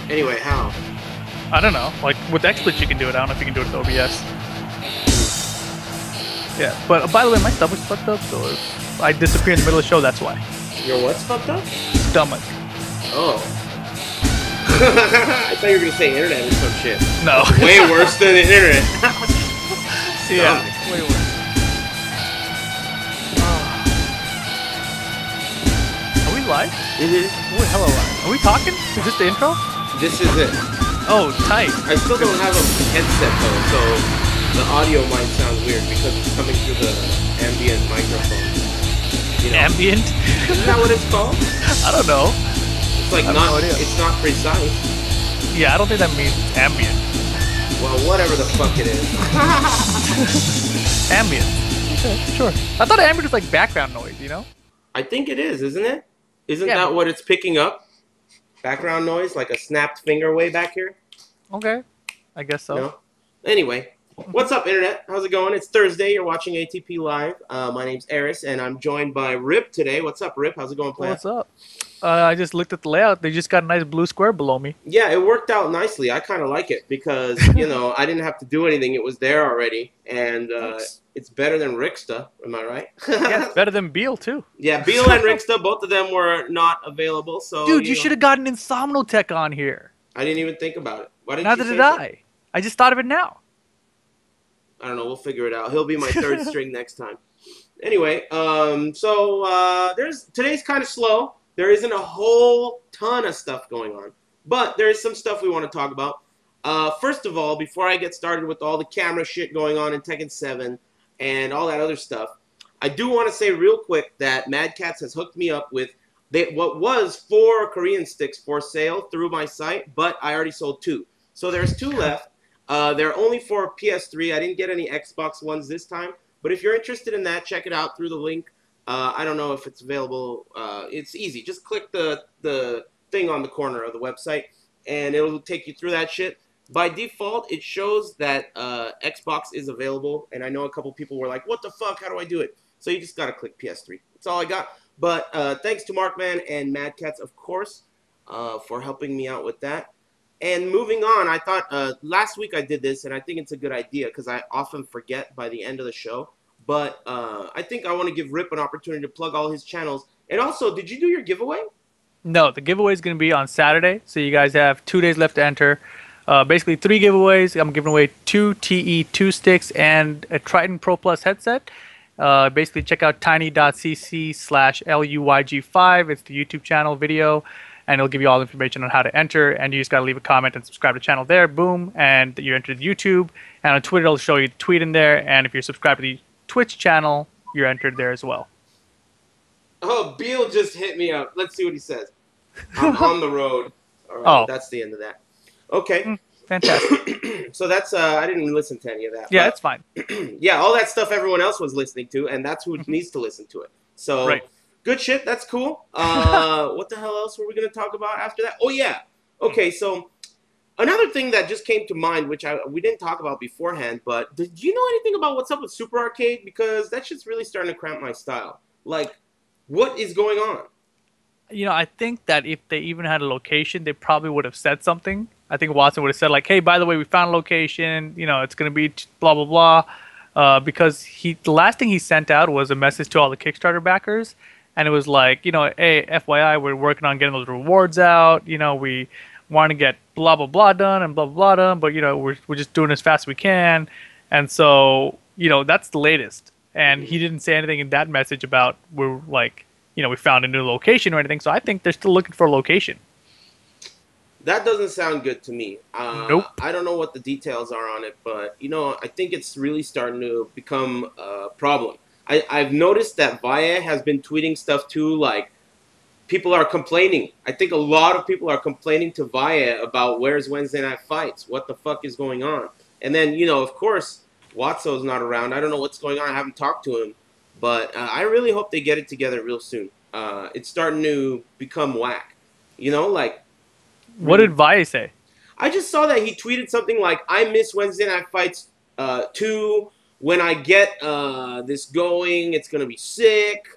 Anyway, how? I don't know. Like with XSplit you can do it. I don't know if you can do it with OBS. Yeah, but by the way, my stomach's fucked up, so if I disappear in the middle of the show, that's why. Your what's fucked up? Stomach. Oh. I thought you were gonna say internet or some shit. No. Way worse than the internet. Yeah, way worse. Are we live? Mm-hmm. Oh, hello live. Are we talking? Is this the intro? This is it. Oh, tight. I still don't have a headset though, so the audio might sound weird because it's coming through the ambient microphone. You know? Ambient? Isn't that what it's called? I don't know. It's like it's not precise. Yeah, I don't think that means ambient. Well, whatever the fuck it is. Ambient. Okay, sure. I thought ambient was like background noise, you know? I think it is, isn't it? Isn't Yeah, that but what it's picking up? Background noise, like a snapped finger way back here? Okay. I guess so. No? Anyway, what's up, Internet? How's it going? It's Thursday. You're watching ATP Live. My name's Eris, and I'm joined by Rip today. What's up, Rip? How's it going, player? What's up? I just looked at the layout. They just got a nice blue square below me. Yeah, it worked out nicely. I kind of like it because, you know, I didn't have to do anything. It was there already, and it's better than Rixta. Am I right? Yeah, it's better than Beal, too. Yeah, Beal and Rixta, both of them were not available. So, Dude, you should have gotten Insomnotech on here. I didn't even think about it. Why didn't Neither you say did so? I just thought of it now. I don't know. We'll figure it out. He'll be my third string next time. Anyway, today's kind of slow. There isn't a whole ton of stuff going on, but there is some stuff we want to talk about. First of all, before I get started with all the camera shit going on in Tekken 7 and all that other stuff, I do want to say real quick that Mad Catz has hooked me up with what was 4 Korean sticks for sale through my site, but I already sold 2. So there's 2 left. They're only for PS3. I didn't get any Xbox ones this time. But if you're interested in that, check it out through the link. I don't know if it's available. It's easy. Just click the thing on the corner of the website, and it'll take you through that shit. By default, it shows that Xbox is available, and I know a couple people were like, what the fuck? How do I do it? So you just got to click PS3. That's all I got. But thanks to Markman and Mad Catz, of course, for helping me out with that. And moving on, I thought last week I did this, and I think it's a good idea because I often forget by the end of the show. But I think I want to give Rip an opportunity to plug all his channels. And also, did you do your giveaway? No, the giveaway is going to be on Saturday, so you guys have 2 days left to enter. Basically, 3 giveaways. I'm giving away 2 TE2 sticks and a Triton Pro Plus headset. Basically, check out tiny.cc/LUYG5. It's the YouTube channel video, and it'll give you all the information on how to enter. And you just got to leave a comment and subscribe to the channel there. Boom, and you entered YouTube. And on Twitter, it'll show you the tweet in there. And if you're subscribed to the Twitch channel, you're entered there as well. Oh, Beal just hit me up. Let's see what he says. I'm on the road. All right, That's the end of that. Okay. Fantastic. So that's, I didn't listen to any of that. Yeah, it's fine. Yeah, all that stuff everyone else was listening to, and that's who needs to listen to it. So, Right. Good shit. That's cool. What the hell else were we going to talk about after that? Oh, yeah. Okay, so another thing that just came to mind, which we didn't talk about beforehand, but did you know anything about what's up with Super Arcade? Because that shit's really starting to cramp my style. Like, what is going on? You know, I think that if they even had a location, they probably would have said something. I think Watson would have said, like, hey, by the way, we found a location. You know, it's going to be blah, blah, blah. Because the last thing he sent out was a message to all the Kickstarter backers. And it was like, you know, hey, FYI, we're working on getting those rewards out. You know, we want to get blah, blah, blah done and blah, blah, blah done. But, you know, we're just doing as fast as we can. And so, you know, that's the latest. And he didn't say anything in that message about we're like, you know, we found a new location or anything. So I think they're still looking for a location. That doesn't sound good to me. Nope. I don't know what the details are on it, but, you know, I think it's really starting to become a problem. I've noticed that Valle has been tweeting stuff too, like, people are complaining. I think a lot of people are complaining to Valle about where's Wednesday Night Fights, what the fuck is going on. And then, you know, of course, Watso's not around. I don't know what's going on. I haven't talked to him. But I really hope they get it together real soon. It's starting to become whack. You know, like... What did Valle say? I just saw that he tweeted something like, I miss Wednesday Night Fights 2. When I get this going, it's going to be sick.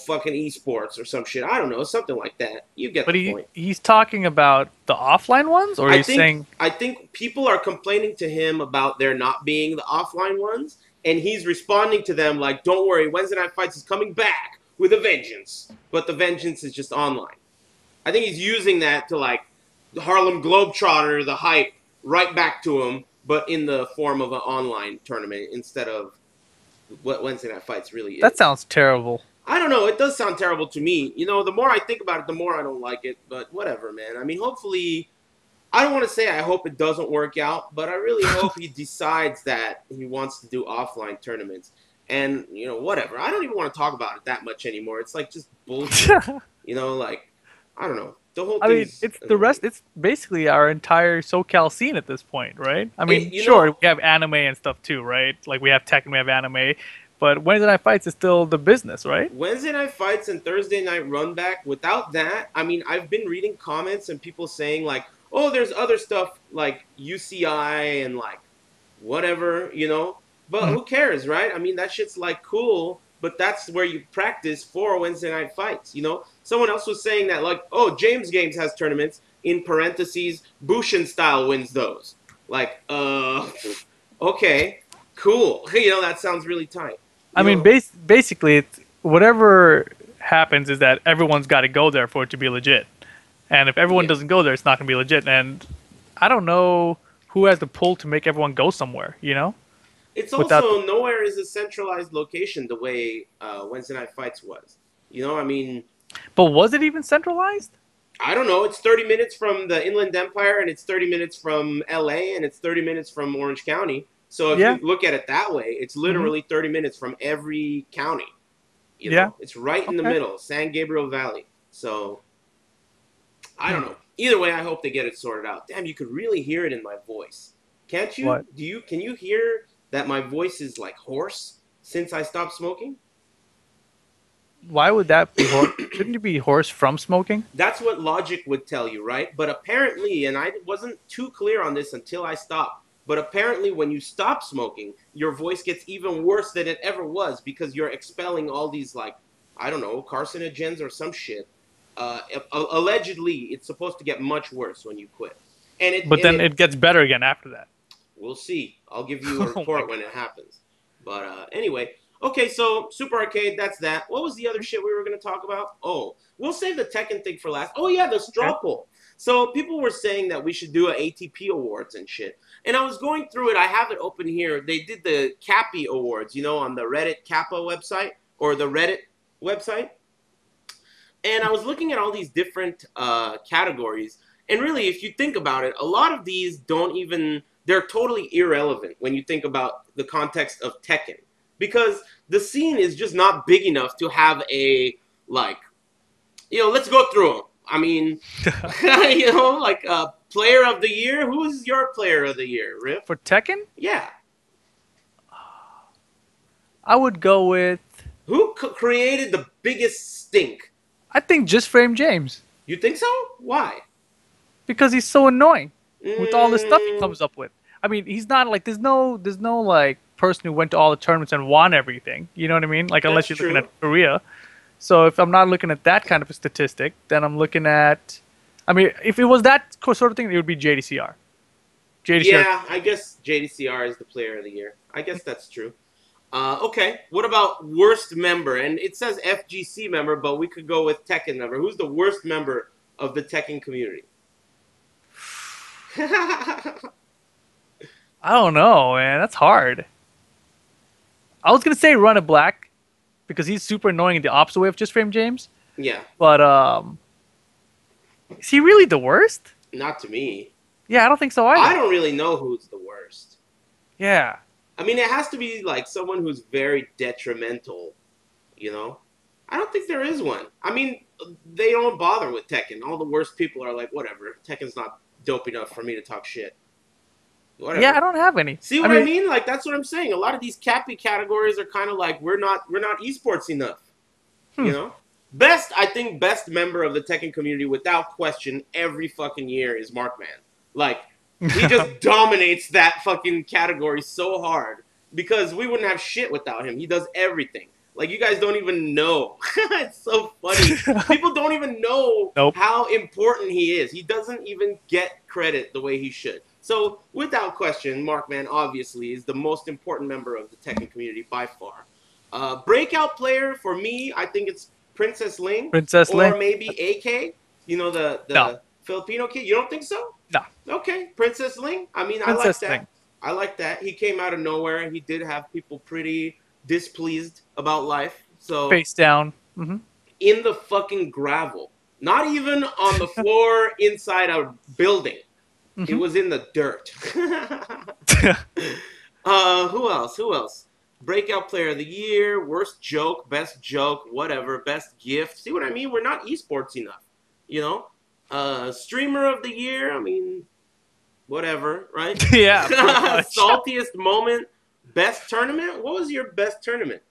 fucking esports or some shit. I don't know, something like that. You get But the point. he's talking about the offline ones, or I he's think saying I think people are complaining to him about there not being the offline ones, and he's responding to them like, "Don't worry, Wednesday Night Fights is coming back with a vengeance, but the vengeance is just online." I think he's using that to like the Harlem Globetrotter, the hype, right back to him, but in the form of an online tournament instead of what Wednesday Night Fights really that is. sounds terrible. I don't know. It does sound terrible to me. The more I think about it, the more I don't like it. But whatever, man. I mean, hopefully, I don't want to say I hope it doesn't work out, but I really hope he decides that he wants to do offline tournaments. And, whatever. I don't even want to talk about it that much anymore. It's like just bullshit. Like, I don't know. The whole I mean, thing's it's the annoying. rest. It's basically our entire SoCal scene at this point, right? I It, mean, sure, we have anime and stuff too, right? Like we have Tekken, we have anime, but Wednesday Night Fights is still the business, right? Wednesday night fights and Thursday night run back. Without that, I mean, I've been reading comments and people saying like, "Oh, there's other stuff like UCI and like whatever." But Mhm. who cares, right? I mean, that shit's like cool, but that's where you practice for Wednesday night fights. Someone else was saying that like, "Oh, James Games has tournaments in parentheses. Bushin style wins those." Like, okay, cool. That sounds really tight. I You mean, know, basically, it's whatever happens is that everyone's got to go there for it to be legit, and if everyone yeah. doesn't go there, it's not going to be legit. And I don't know who has the pull to make everyone go somewhere, It's without. also nowhere is a centralized location the way Wednesday Night Fights was. I mean, But was it even centralized? I don't know. It's 30 minutes from the Inland Empire, and it's 30 minutes from LA, and it's 30 minutes from Orange County. So if Yeah. you look at it that way, it's Hmm. literally 30 minutes from every county. Yeah. It's right in the Okay. middle, San Gabriel Valley. So I Hmm. don't know. Either way, I hope they get it sorted out. Damn, you could really hear it in my voice. Can't you? What? Can you hear that my voice is like hoarse since I stopped smoking? Why would that be horse? Shouldn't you be horse from smoking? That's what logic would tell you, right? But apparently, and I wasn't too clear on this until I stopped, but apparently, when you stop smoking, your voice gets even worse than it ever was because you're expelling all these, like, I don't know, carcinogens or some shit. Allegedly, it's supposed to get much worse when you quit. And it, But and then it, it gets better again after that. we'll see. I'll give you a Oh my report when god. it happens. But anyway, okay, so Super Arcade, that's that. What was the other shit we were going to talk about? Oh, we'll save the Tekken thing for last. Oh, yeah, the Okay. straw poll. So people were saying that we should do a ATP awards and shit. And I was going through it. I have it open here. They did the Cappy Awards, on the Reddit Kappa website or the Reddit website. And I was looking at all these different categories. And really, if you think about it, a lot of these don't even, they're totally irrelevant when you think about the context of Tekken. Because the scene is just not big enough to have like, let's go through them. I mean, like player of the year. Who is your player of the year, Rip? For Tekken, Yeah. I would go with. Who created the biggest stink? I think just Frame James You think so? Why? because he's so annoying with all the stuff he Mm, comes up with. I mean, he's not like there's no like person who went to all the tournaments and won everything. You know what I mean? Like that's unless you're looking true. at Korea. So if I'm not looking at that kind of a statistic, then I'm looking at. I mean, if it was that sort of thing, it would be JDCR. JDCR. Yeah, I guess JDCR is the player of the year. I guess that's true. Okay, what about worst member? And it says FGC member, but we could go with Tekken member. Who's the worst member of the Tekken community? I don't know, man. That's hard. I was gonna say Run It Black because he's super annoying in the opposite way of just Frame James. Yeah, But is he really the worst? not to me. Yeah, I don't think so I either. don't really know who's the worst. Yeah. I mean, it has to be like someone who's very detrimental, you know? I don't think there is one. I mean, they don't bother with Tekken. All the worst people are like, whatever. Tekken's not dope enough for me to talk shit. Yeah, I Whatever. don't have any. See I what I mean, mean? Like that's what I'm saying. A lot of these cappy categories are kind of like we're not esports enough. hmm. Best I think best member of the Tekken community without question every fucking year is Markman. Like he just dominates that fucking category so hard because we wouldn't have shit without him. He does everything. Like you guys don't even know. It's so funny. People don't even know Nope. how important he is. He doesn't even get credit the way he should. So, without question, Markman obviously is the most important member of the Tekken community by far. Breakout player for me, I think it's Princess Ling Princess or Link. maybe AK. You know No, the Filipino kid. You don't think so? no. Okay, Princess Ling. I mean, I like Princess Link. that. I like that. He came out of nowhere and he did have people pretty displeased about life. So Face down. Hmm. in the fucking gravel, not even on the floor inside a building. It Hmm. was in the dirt. Who else? Who else? Breakout player of the year, worst joke, best joke, whatever, best gift. See what I mean? We're not esports enough, you know. Streamer of the year. I mean, whatever, right? Yeah, pretty much. Saltiest moment, best tournament. What was your best tournament?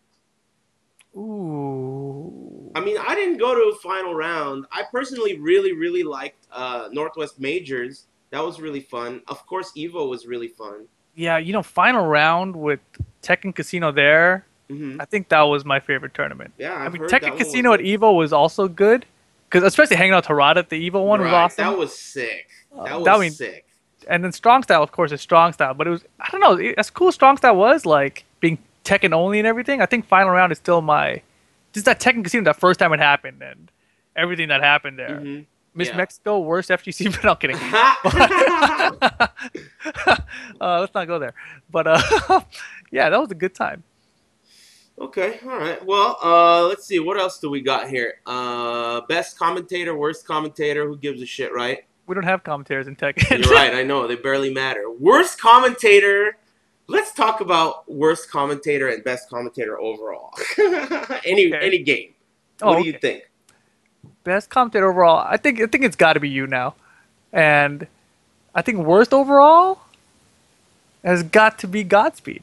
Ooh. I mean, I didn't go to a final round. I personally really, really liked Northwest Majors. That was really fun. Of course, Evo was really fun. Yeah, final round with Tekken Casino there. Hmm. I think that was my favorite tournament. Yeah, I I've mean, heard Tekken that one was Casino at good. Evo was also good, because especially hanging out to Harada at the Evo one was Right, awesome. that was sick. That That I was mean, sick. and then Strong Style, of course, is Strong Style, but it was, I don't know, as cool as Strong Style was, like being Tekken only and everything. I think final round is still my just that Tekken Casino that first time it happened and everything that happened there. Hmm. Miss Yeah. Mexico, worst FGC, but no I'm kidding. Let's not go there. But yeah, that was a good time. Okay, all right. Well, let's see. What else do we got here? Best commentator, worst commentator. Who gives a shit, right? We don't have commentators in Tekken. You're right. I know they barely matter. Worst commentator. Let's talk about worst commentator and best commentator overall. Okay. Any game. What Oh, do you okay. think? Best commentator overall. I think it's got to be you now, and I think worst overall has got to be Godspeed.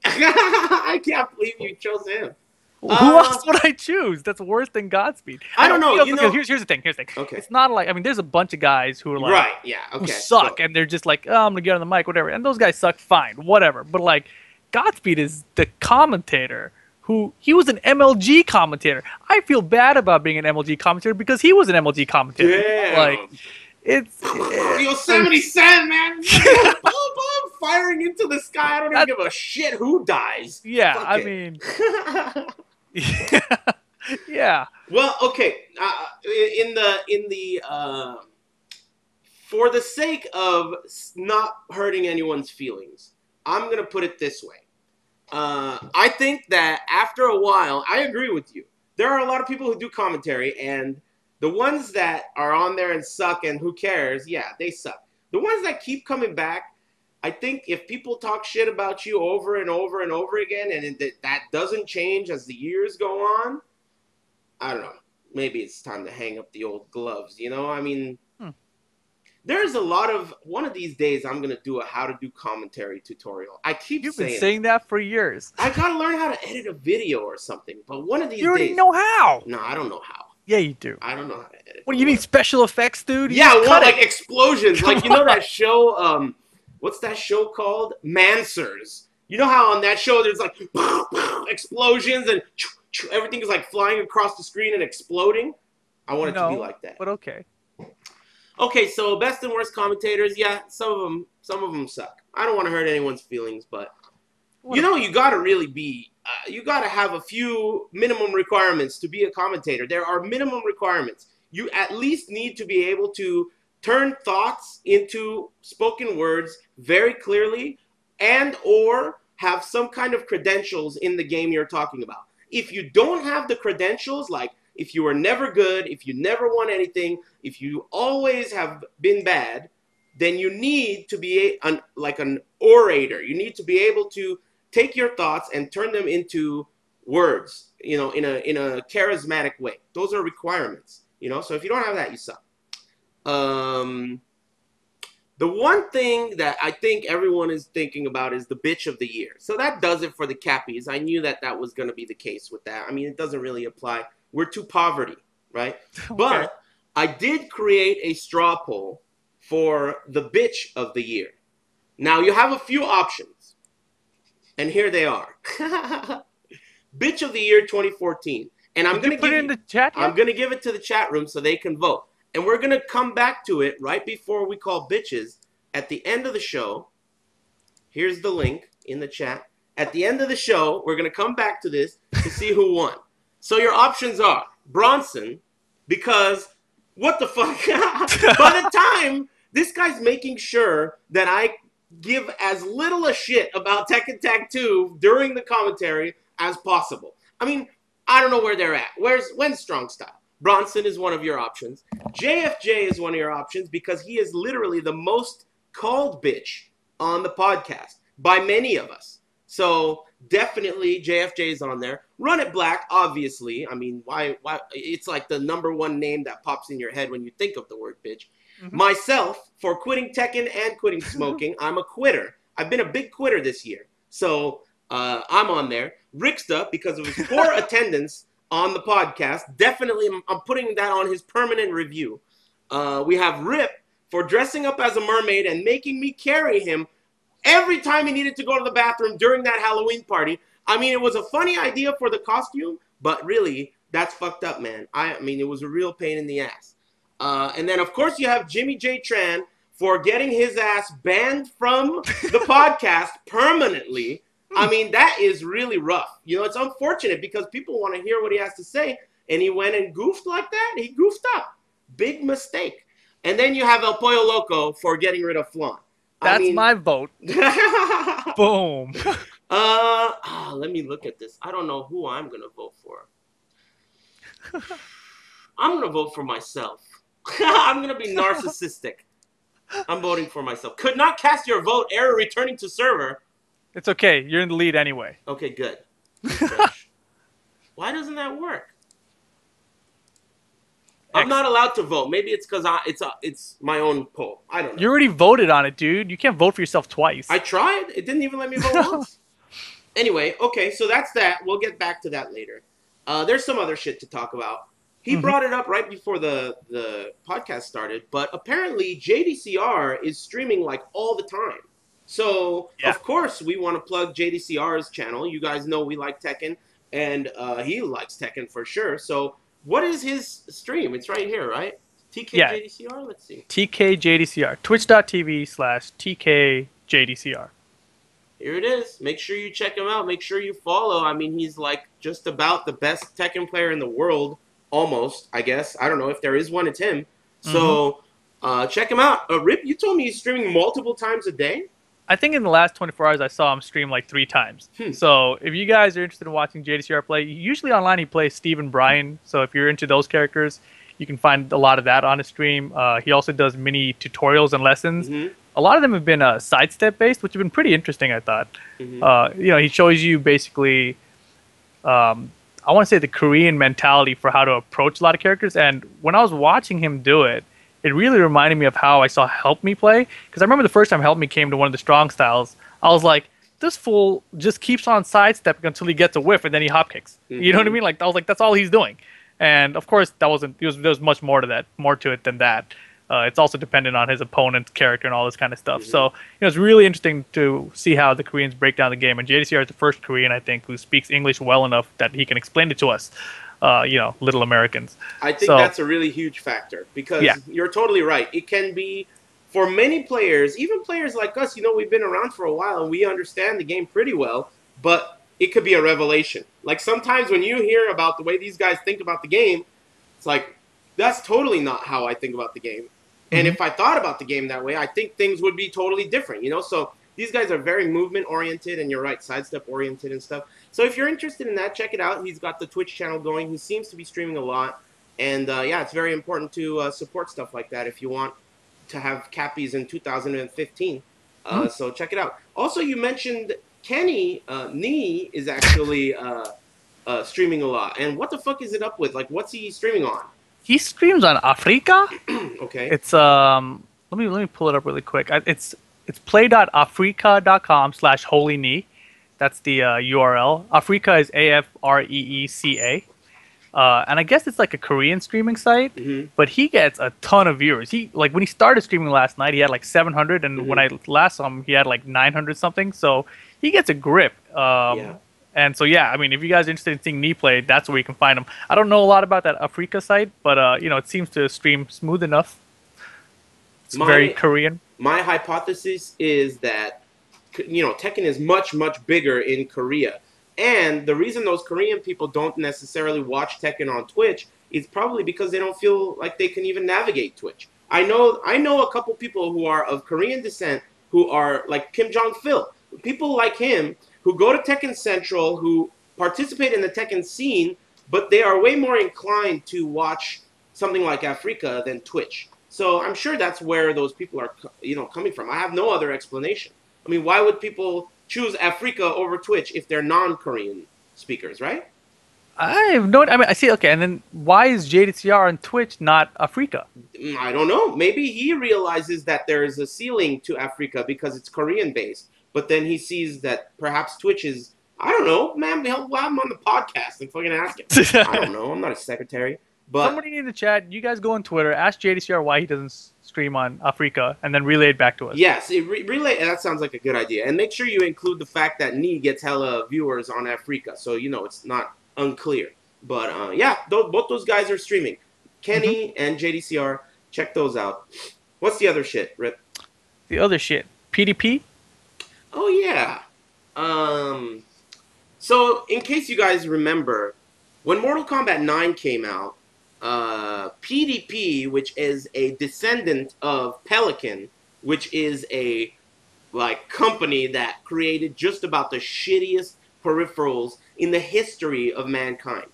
I can't believe you chose him. Who Uh, else would I choose that's worse than Godspeed? I don't know. You Because know. here's the thing. Here's the thing. Okay. It's not like, I mean, there's a bunch of guys who are like Right. Yeah. who Okay. suck, Go. and they're just like, oh, I'm gonna get on the mic, whatever. And those guys suck, fine, whatever. But like, Godspeed is the commentator who he was an MLG commentator. I feel bad about being an MLG commentator because he was an MLG commentator. Damn. Like, it's Yosemite Sam, man. Boom, boom, firing into the sky. I don't even That- give a shit who dies. yeah. Fuck I it. mean, yeah. Well, okay. For the sake of not hurting anyone's feelings, I'm gonna put it this way. I think that after a while, I agree with you. There are a lot of people who do commentary, and the ones that are on there and suck, and who cares? Yeah, they suck. The ones that keep coming back, I think if people talk shit about you over and over and over again, and that doesn't change as the years go on, I don't know. Maybe it's time to hang up the old gloves. You know, I mean, Hmm. there's a lot of one of these days I'm gonna do a how to do commentary tutorial. I keep You've been saying saying that for years. I gotta learn how to edit a video or something. But one of these You already days, know how. no, I don't know how. Yeah, you do. I don't know how to edit. What do you need special effects, dude? You Yeah, just well, cut like it. explosions. Come Like you know on. that show? What's that show called? Mansers. You know how on that show there's like explosions and everything is like flying across the screen and exploding. I want it to be No, like that. but okay. Okay, so best and worst commentators. Yeah, some of them suck. I don't want to hurt anyone's feelings, but What you know, you gotta really be. You gotta have a few minimum requirements to be a commentator. There are minimum requirements. You at least need to be able to turn thoughts into spoken words very clearly, and or have some kind of credentials in the game you're talking about. If you don't have the credentials, like if you were never good, if you never won anything, if you always have been bad, then you need to be like an orator. You need to be able to take your thoughts and turn them into words, you know, in a charismatic way. Those are requirements, you know. So if you don't have that, you suck. The one thing that I think everyone is thinking about is the bitch of the year. So that does it for the Cappies. I knew that that was going to be the case with that. I mean, it doesn't really apply. We're too poverty, right? Okay. But I did create a straw poll for the bitch of the year. Now, you have a few options, and here they are. Bitch of the Year 2014. And I'm Did going you to put give it in the chat I'm yet? going to give it to the chat room so they can vote. And we're going to come back to it right before we call bitches at the end of the show. Here's the link in the chat. At the end of the show, we're going to come back to this to see who won. So your options are Bronson, because what the fuck? By the time this guy's making sure that I give as little a shit about Tekken Tag 2 during the commentary as possible. I mean, I don't know where they're at. When's Strong Style? Bronson is one of your options. JFJ is one of your options because he is literally the most called bitch on the podcast by many of us. So definitely JFJ is on there. Run It Black, obviously. I mean, why? It's like the number one name that pops in your head when you think of the word bitch. Mm-hmm. Myself, for quitting Tekken and quitting smoking, I'm a quitter. I've been a big quitter this year. So I'm on there. Ricksta, because of his poor attendance on the podcast, definitely I'm putting that on his permanent review. We have Rip for dressing up as a mermaid and making me carry him every time he needed to go to the bathroom during that Halloween party. I mean, it was a funny idea for the costume, but really, that's fucked up, man. I mean, it was a real pain in the ass. And then, of course, you have Jimmy J. Tran for getting his ass banned from the podcast permanently. I mean, that is really rough. You know, it's unfortunate because people want to hear what he has to say, and he went and goofed like that. He goofed up. Big mistake. And then you have El Pollo Loco for getting rid of Flan. That's my vote. Boom. Let me look at this. I don't know who I'm going to vote for. I'm going to vote for myself. I'm going to be narcissistic. I'm voting for myself. Could not cast your vote. Error returning to server. It's okay. You're in the lead anyway. Okay, good. Why doesn't that work? I'm not allowed to vote. Maybe it's because it's my own poll. I don't know. You already voted on it, dude. You can't vote for yourself twice. I tried. It didn't even let me vote once. Anyway, okay, so that's that. We'll get back to that later. There's some other shit to talk about. He brought it up right before the podcast started, but apparently JDCR is streaming like all the time. So, of course, we want to plug JDCR's channel. You guys know we like Tekken, and he likes Tekken for sure. So, what is his stream? It's right here, right? TKJDCR? Let's see. TKJDCR. Twitch.tv/TKJDCR. Here it is. Make sure you check him out. Make sure you follow. I mean, he's like just about the best Tekken player in the world. Almost, I guess. I don't know if there is one. It's him. So, check him out. Rip, you told me he's streaming multiple times a day? I think in the last 24 hours, I saw him stream like 3 times. So if you guys are interested in watching JDCR play, usually online he plays Steve and Brian. So if you're into those characters, you can find a lot of that on his stream. He also does mini tutorials and lessons. A lot of them have been sidestep based, which have been pretty interesting, I thought. You know, he shows you basically, I want to say the Korean mentality for how to approach a lot of characters. And when I was watching him do it, it really reminded me of how I saw Help Me play. Because I remember the first time Help Me came to one of the strong styles, I was like, this fool just keeps on sidestepping until he gets a whiff and then he hop kicks. You know what I mean? Like I was like, that's all he's doing. And of course, that wasn't. There was much more to it than that. It's also dependent on his opponent's character and all this kind of stuff. So you know, it's really interesting to see how the Koreans break down the game. And JDCR is the first Korean, I think, who speaks English well enough that he can explain it to us. You know, little Americans. I think that's a really huge factor because you're totally right. It can be, for many players, even players like us, you know, we've been around for a while and we understand the game pretty well, but it could be a revelation. Like sometimes when you hear about the way these guys think about the game, it's like, that's totally not how I think about the game. And if I thought about the game that way, I think things would be totally different, you know? So these guys are very movement-oriented, and you're right, sidestep-oriented and stuff. So if you're interested in that, check it out. He's got the Twitch channel going. He seems to be streaming a lot. And, yeah, it's very important to support stuff like that if you want to have Cappies in 2015. So check it out. Also, you mentioned Kenny Nee is actually streaming a lot. And what the fuck is it up with? Like, what's he streaming on? He streams on Africa. Okay. It's let me pull it up really quick. It's play.africa.com/holyknee. That's the URL. Africa is AFREECA. And I guess it's like a Korean streaming site, but he gets a ton of viewers. He like when he started streaming last night, he had like 700, and when I last saw him, he had like 900 something. So he gets a grip. And so yeah, I mean, if you guys are interested in seeing knee play, that's where you can find them. I don't know a lot about that Africa site, but it seems to stream smooth enough. It's very My Korean. my hypothesis is that Tekken is much much bigger in Korea, and the reason those Korean people don't necessarily watch Tekken on Twitch is probably because they don't feel like they can even navigate Twitch. I know a couple people who are of Korean descent who are like Kim Jong Phil, people like him who go to Tekken Central, who participate in the Tekken scene, but they are way more inclined to watch something like Africa than Twitch. So I'm sure that's where those people are, coming from. I have no other explanation. I mean, why would people choose Africa over Twitch if they're non-Korean speakers, right? I have no. I mean, I see. Okay, and then why is JDCR on Twitch not Africa? I don't know. Maybe he realizes that there is a ceiling to Africa because it's Korean based, but then he sees that perhaps Twitch is. I don't know, man. Hell, I'm on the podcast and fucking ask him. I don't know. I'm not a secretary, but Somebody in the chat, you guys go on Twitter, ask JDCR why he doesn't stream on Africa, and then relay it back to us. yes, relay. That sounds like a good idea. And make sure you include the fact that Nee gets hella viewers on Africa, so it's not unclear. But yeah, both those guys are streaming. Kenny and JDCR, check those out. What's the other shit, Rip? The other shit, PDP. Oh yeah. So in case you guys remember, when Mortal Kombat 9 came out, PDP, which is a descendant of Pelican, which is a company that created just about the shittiest peripherals in the history of mankind.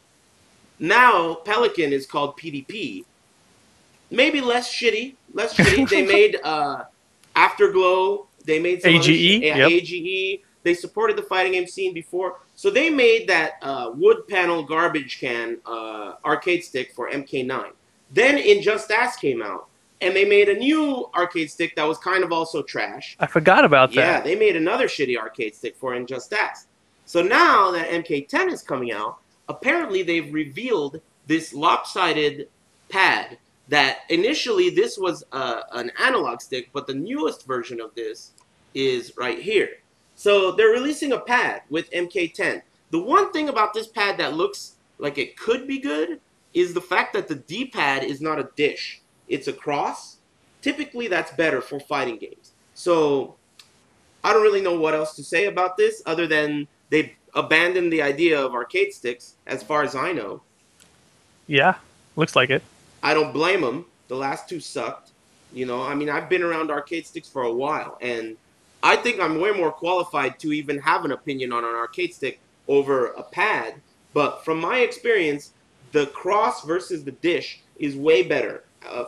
Now Pelican is called PDP. Maybe less shitty. Less shitty. They made Afterglow. They made some AGE. Yep. AGE. They supported the fighting game scene before. So they made that wood panel garbage can arcade stick for MK9. Then Injust Ass came out, and they made a new arcade stick that was kind of also trash. I forgot about that. Yeah, they made another shitty arcade stick for Injust Ass. So now that MK10 is coming out, apparently they've revealed this lopsided pad that initially this was an analog stick, but the newest version of this is right here. So they're releasing a pad with MK10. The one thing about this pad that looks like it could be good is the fact that the D-pad is not a dish. It's a cross. Typically, that's better for fighting games. So I don't really know what else to say about this other than they abandoned the idea of arcade sticks, as far as I know. Yeah, looks like it. I don't blame them. The last two sucked. I mean, I've been around arcade sticks for a while, and I think I'm way more qualified to even have an opinion on an arcade stick over a pad. But from my experience, the cross versus the dish is way better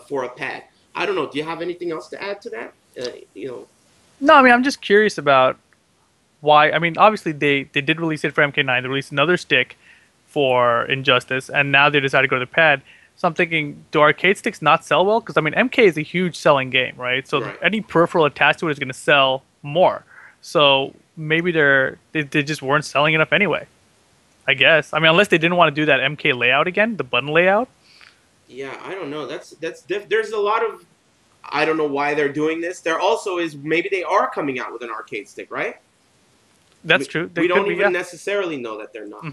for a pad. I don't know. Do you have anything else to add to that? No, I mean, I'm just curious about why. I mean, obviously they did release it for MK9. They released another stick for Injustice, and now they decided to go to the pad. So I'm thinking, do arcade sticks not sell well? Because I mean, MK is a huge selling game, right? So Right. any peripheral attached to it is going to sell more. So maybe they just weren't selling enough anyway. I guess. I mean, unless they didn't want to do that MK layout again, the button layout. Yeah, I don't know. There's a lot of I don't know why they're doing this. There also is maybe they are coming out with an arcade stick, right? That's true. They We could don't be, even yeah. necessarily know that they're not.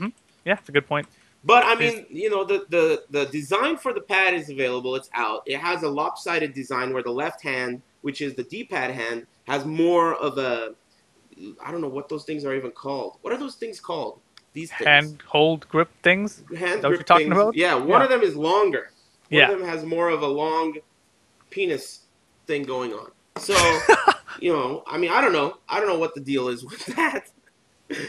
Yeah, it's a good point. But I mean, the design for the pad is available. It's out. It has a lopsided design where the left hand, which is the D-pad hand, has more of a I don't know what those things are even called. What are those things called? These things. Hand hold grip things. Hand Is that what grip you're talking things. about? Yeah, one of them is longer. One Yeah. of them has more of a long penis thing going on. So, I mean, I don't know. I don't know what the deal is with that.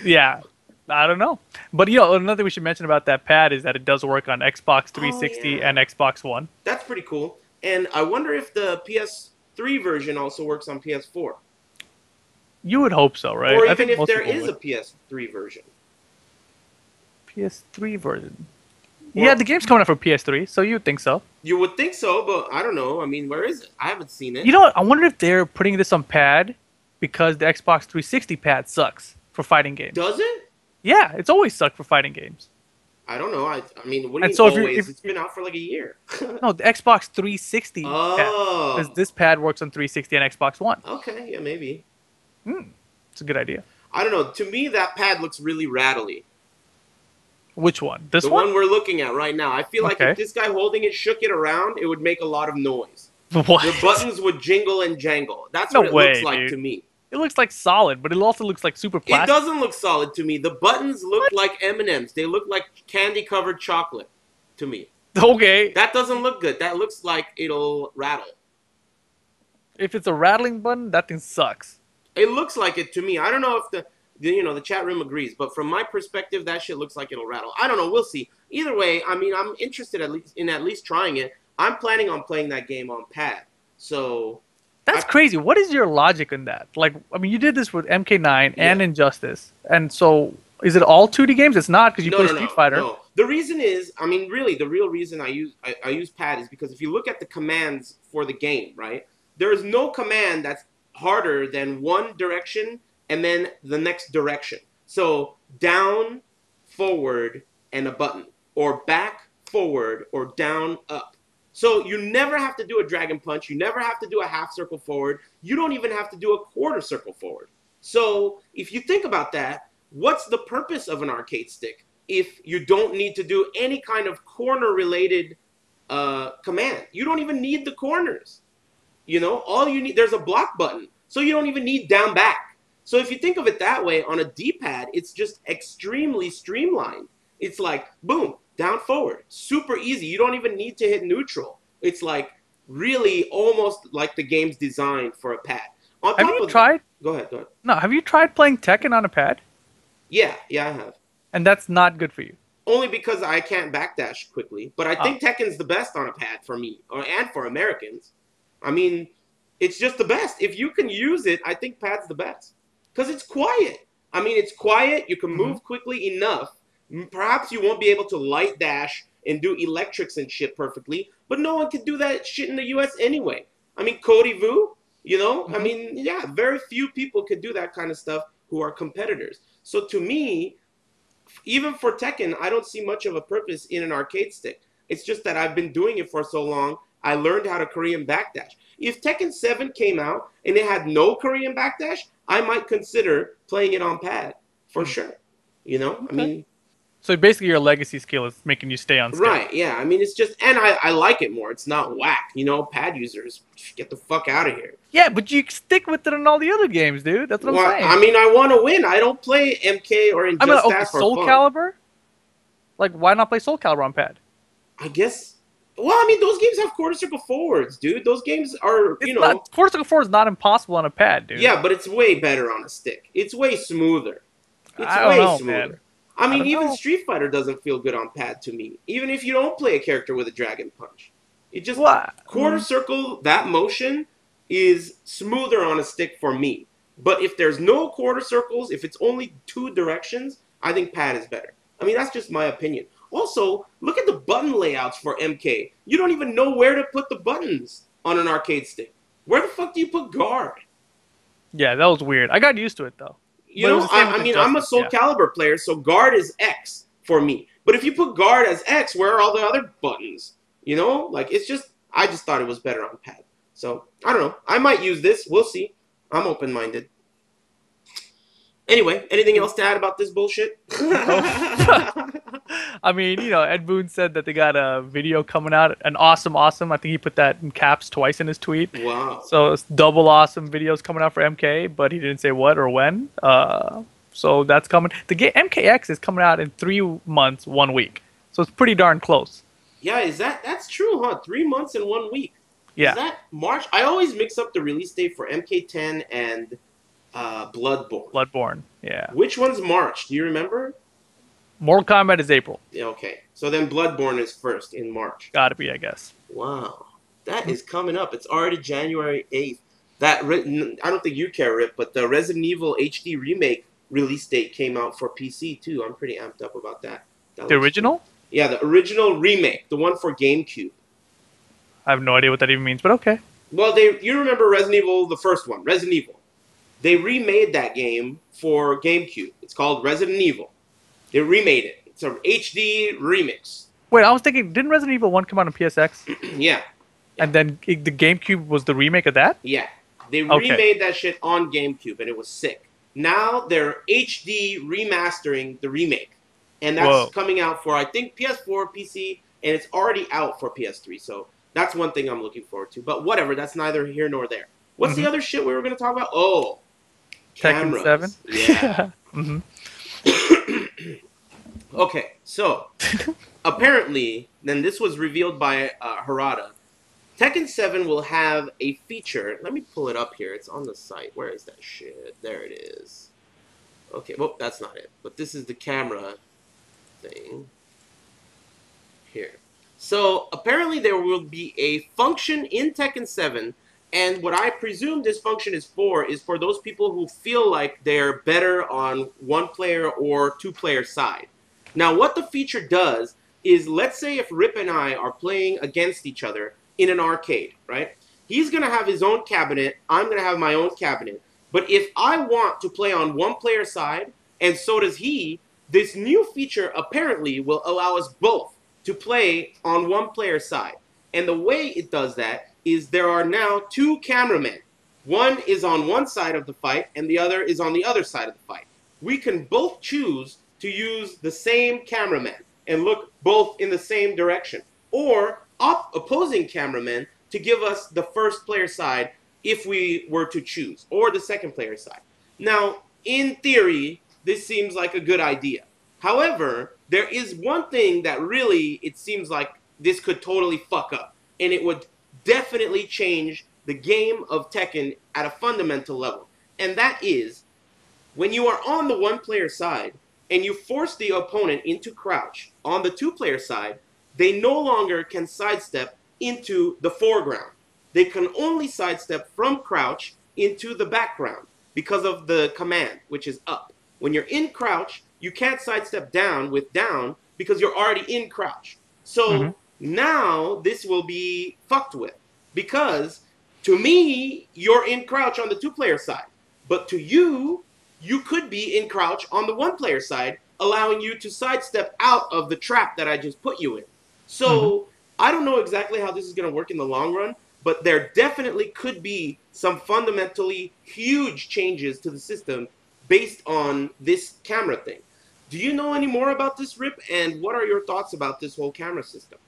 Yeah, I don't know. But another thing we should mention about that pad is that it does work on Xbox 360 yeah. and Xbox One. That's pretty cool. And I wonder if the PS3 version also works on PS4. You would hope so, right? Or I even think if most there people is a would. PS3 version. PS3 version. Well- Yeah, the game's coming out for PS3, so you'd think so. You would think so, but I don't know. I mean, where is it? I haven't seen it. You know what? I wonder if they're putting this on pad because the Xbox 360 pad sucks for fighting games. Does it? Yeah, it's always sucked for fighting games. I don't know. I mean, what do you And mean so if you- always? if- It's been out for like a year. No, the Xbox 360 Oh. pad. Because this pad works on 360 and Xbox One. Okay, yeah, maybe. It's a good idea. I don't know. To me, that pad looks really rattly. Which one? This The one? one we're looking at right now. I feel like if Okay. this guy holding it shook it around, it would make a lot of noise. The What? buttons would jingle and jangle. That's No what it looks way, like dude. to me. It looks like solid, but it also looks like super It plastic. doesn't look solid to me. The buttons look What? like M&Ms. They look like candy-covered chocolate to me. Okay. That doesn't look good. That looks like it'll rattle. If it's a rattling button, that thing sucks. It looks like it to me. I don't know if the chat room agrees, but from my perspective, that shit looks like it'll rattle. I don't know. We'll see. Either way, I mean, I'm interested at least trying it. I'm planning on playing that game on pad. So That's crazy. What is your logic in that? Like, I mean, you did this with MK9 and yeah. Injustice, and so is it all 2D games? It's not because you play No, Street Fighter. no. The reason is, I mean, really, the real reason I use pad is because if you look at the commands for the game, right, there is no command that's harder than one direction and then the next direction. So down, forward, and a button, or back, forward, or down, up. So you never have to do a dragon punch. You never have to do a half circle forward. You don't even have to do a quarter circle forward. So if you think about that, what's the purpose of an arcade stick if you don't need to do any kind of corner related command? You don't even need the corners. You know, all you need, there's a block button. So you don't even need down back. So if you think of it that way, on a D-pad, it's just extremely streamlined. It's like, boom, down forward. Super easy. You don't even need to hit neutral. It's like really almost like the game's designed for a pad. On Have top you of tried? go ahead. No, have you tried playing Tekken on a pad? Yeah, I have. And that's not good for you. Only because I can't backdash quickly. But I Oh. think Tekken's the best on a pad for me, and for Americans. I mean, it's just the best. If you can use it, I think pad's the best. Because it's quiet. I mean, it's quiet. You can move quickly enough. Perhaps you won't be able to light dash and do electrics and shit perfectly, but no one can do that shit in the US anyway. I mean, Cody Vu, you know? I mean, yeah, very few people could do that kind of stuff who are competitors. So to me, even for Tekken, I don't see much of a purpose in an arcade stick. It's just that I've been doing it for so long, I learned how to Korean backdash. If Tekken 7 came out and it had no Korean backdash, I might consider playing it on pad for sure. You know, I mean, So basically, your legacy skill is making you stay on stick. right? Yeah, I mean, it's just, and I like it more. It's not whack. You know, pad users, get the fuck out of here. Yeah, but you stick with it in all the other games, dude. That's what Well, I'm saying. I mean, I want to win. I don't play MK or I mean, Injustice okay, for Soul fun. Calibur. Like, why not play Soul Calibur on pad? I guess. Well, I mean, those games have quarter circle forwards, dude. Those games are, It's you know. not, quarter circle 4 is not impossible on a pad, dude. Yeah, but it's way better on a stick. It's way smoother. It's I don't way know, smoother. man. I mean, don't even know. Street Fighter doesn't feel good on pad to me. Even if you don't play a character with a dragon punch. It just, What? quarter circle, that motion is smoother on a stick for me. But if there's no quarter circles, if it's only two directions, I think pad is better. I mean, that's just my opinion. Also, look at the button layouts for MK. You don't even know where to put the buttons on an arcade stick. Where the fuck do you put guard? Yeah, that was weird. I got used to it though. You But it know, was the same with I mean, I'm a Injustice, Soul yeah. Calibur player, so guard is X for me. But if you put guard as X, where are all the other buttons? You know, like, it's just, I just thought it was better on pad. So, I don't know. I might use this. We'll see. I'm open-minded. Anyway, anything else to add about this bullshit? I mean, you know, Ed Boon said that they got a video coming out, an awesome. I think he put that in caps twice in his tweet. Wow. So it's double awesome videos coming out for MK, but he didn't say what or when. So that's coming. The game MKX is coming out in 3 months, 1 week. So it's pretty darn close. Yeah, that's true, huh? 3 months and 1 week. Yeah. Is that March? I always mix up the release date for MK10 and Bloodborne. Bloodborne. Yeah. Which one's March? Do you remember? Mortal Kombat is April. Yeah, okay. So then Bloodborne is first in March. Gotta be, I guess. Wow. That is coming up. It's already January 8th. I don't think you care, Rip, but the Resident Evil HD remake release date came out for PC, too. I'm pretty amped up about that. The original? Yeah, the original remake. The one for GameCube. I have no idea what that even means, but okay. Well, you remember Resident Evil, the first one, Resident Evil. They remade that game for GameCube. It's called Resident Evil. They remade it. It's an HD remix. Wait, I was thinking, didn't Resident Evil 1 come out on PSX? Yeah. And then the GameCube was the remake of that? Yeah. They Okay. remade that shit on GameCube, and it was sick. Now they're HD remastering the remake, and that's Whoa. coming out for I think PS4, PC, and it's already out for PS3. So that's one thing I'm looking forward to. But whatever, that's neither here nor there. What's the Mm-hmm. other shit we were gonna talk about? Oh, Tekken 7. cameras. Yeah. Mm-hmm. Okay, so apparently, then this was revealed by Harada. Tekken 7 will have a feature. Let me pull it up here. It's on the site. Where is that shit? There it is. Okay, well, that's not it. But this is the camera thing here. So apparently there will be a function in Tekken 7, and what I presume this function is for those people who feel like they're better on one player or two player side. Now what the feature does is, let's say if Rip and I are playing against each other in an arcade, right? He's going to have his own cabinet, I'm going to have my own cabinet. But if I want to play on one player side, and so does he, this new feature apparently will allow us both to play on one player side. And the way it does that is there are now two cameramen. One is on one side of the fight and the other is on the other side of the fight. We can both choose to use the same cameraman and look both in the same direction, or opposing cameramen to give us the first player side if we were to choose, or the second player side. Now, in theory, this seems like a good idea. However, there is one thing that really it seems like this could totally fuck up, and it would definitely change the game of Tekken at a fundamental level. And that is, when you are on the one player side and you force the opponent into crouch on the two player side, they no longer can sidestep into the foreground. They can only sidestep from crouch into the background because of the command, which is up. When you're in crouch, you can't sidestep down with down because you're already in crouch. Mm-hmm. So now this will be fucked with, because to me, you're in crouch on the two player side. But to you, you could be in crouch on the one player side, allowing you to sidestep out of the trap that I just put you in. Mm-hmm. So I don't know exactly how this is going to work in the long run, but there definitely could be some fundamentally huge changes to the system based on this camera thing. Do you know any more about this, Rip? And what are your thoughts about this whole camera system?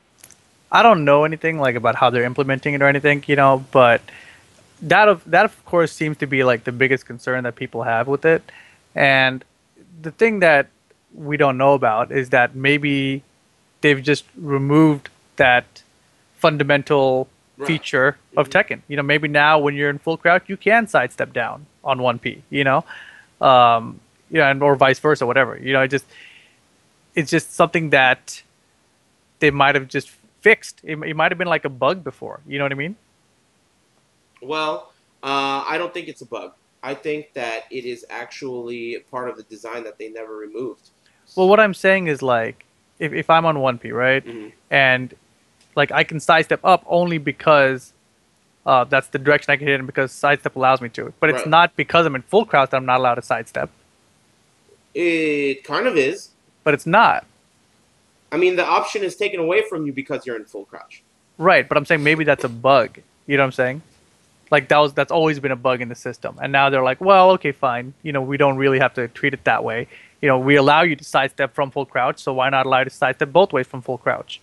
I don't know anything like about how they're implementing it or anything, but that of course seems to be like the biggest concern that people have with it. And the thing that we don't know about is that maybe they've just removed that fundamental Right. feature of Mm-hmm. Tekken. Maybe now when you're in full crouch, you can sidestep down on 1P, um, and or vice versa, whatever. It's just something that they might have just fixed. It might have been like a bug before. You know what I mean? Well, I don't think it's a bug. I think that it is actually part of the design that they never removed. Well, what I'm saying is like if I'm on 1P, right, Mm-hmm. and like I can sidestep up only because that's the direction I can hit in because sidestep allows me to. But it's Right. not because I'm in full crouch that I'm not allowed to sidestep. It kind of is. But it's not. I mean, the option is taken away from you because you're in full crouch. Right, but I'm saying maybe that's a bug. You know what I'm saying? Like that's always been a bug in the system. And now they're like, well, okay, fine. We don't really have to treat it that way. We allow you to sidestep from full crouch, so why not allow you to sidestep both ways from full crouch?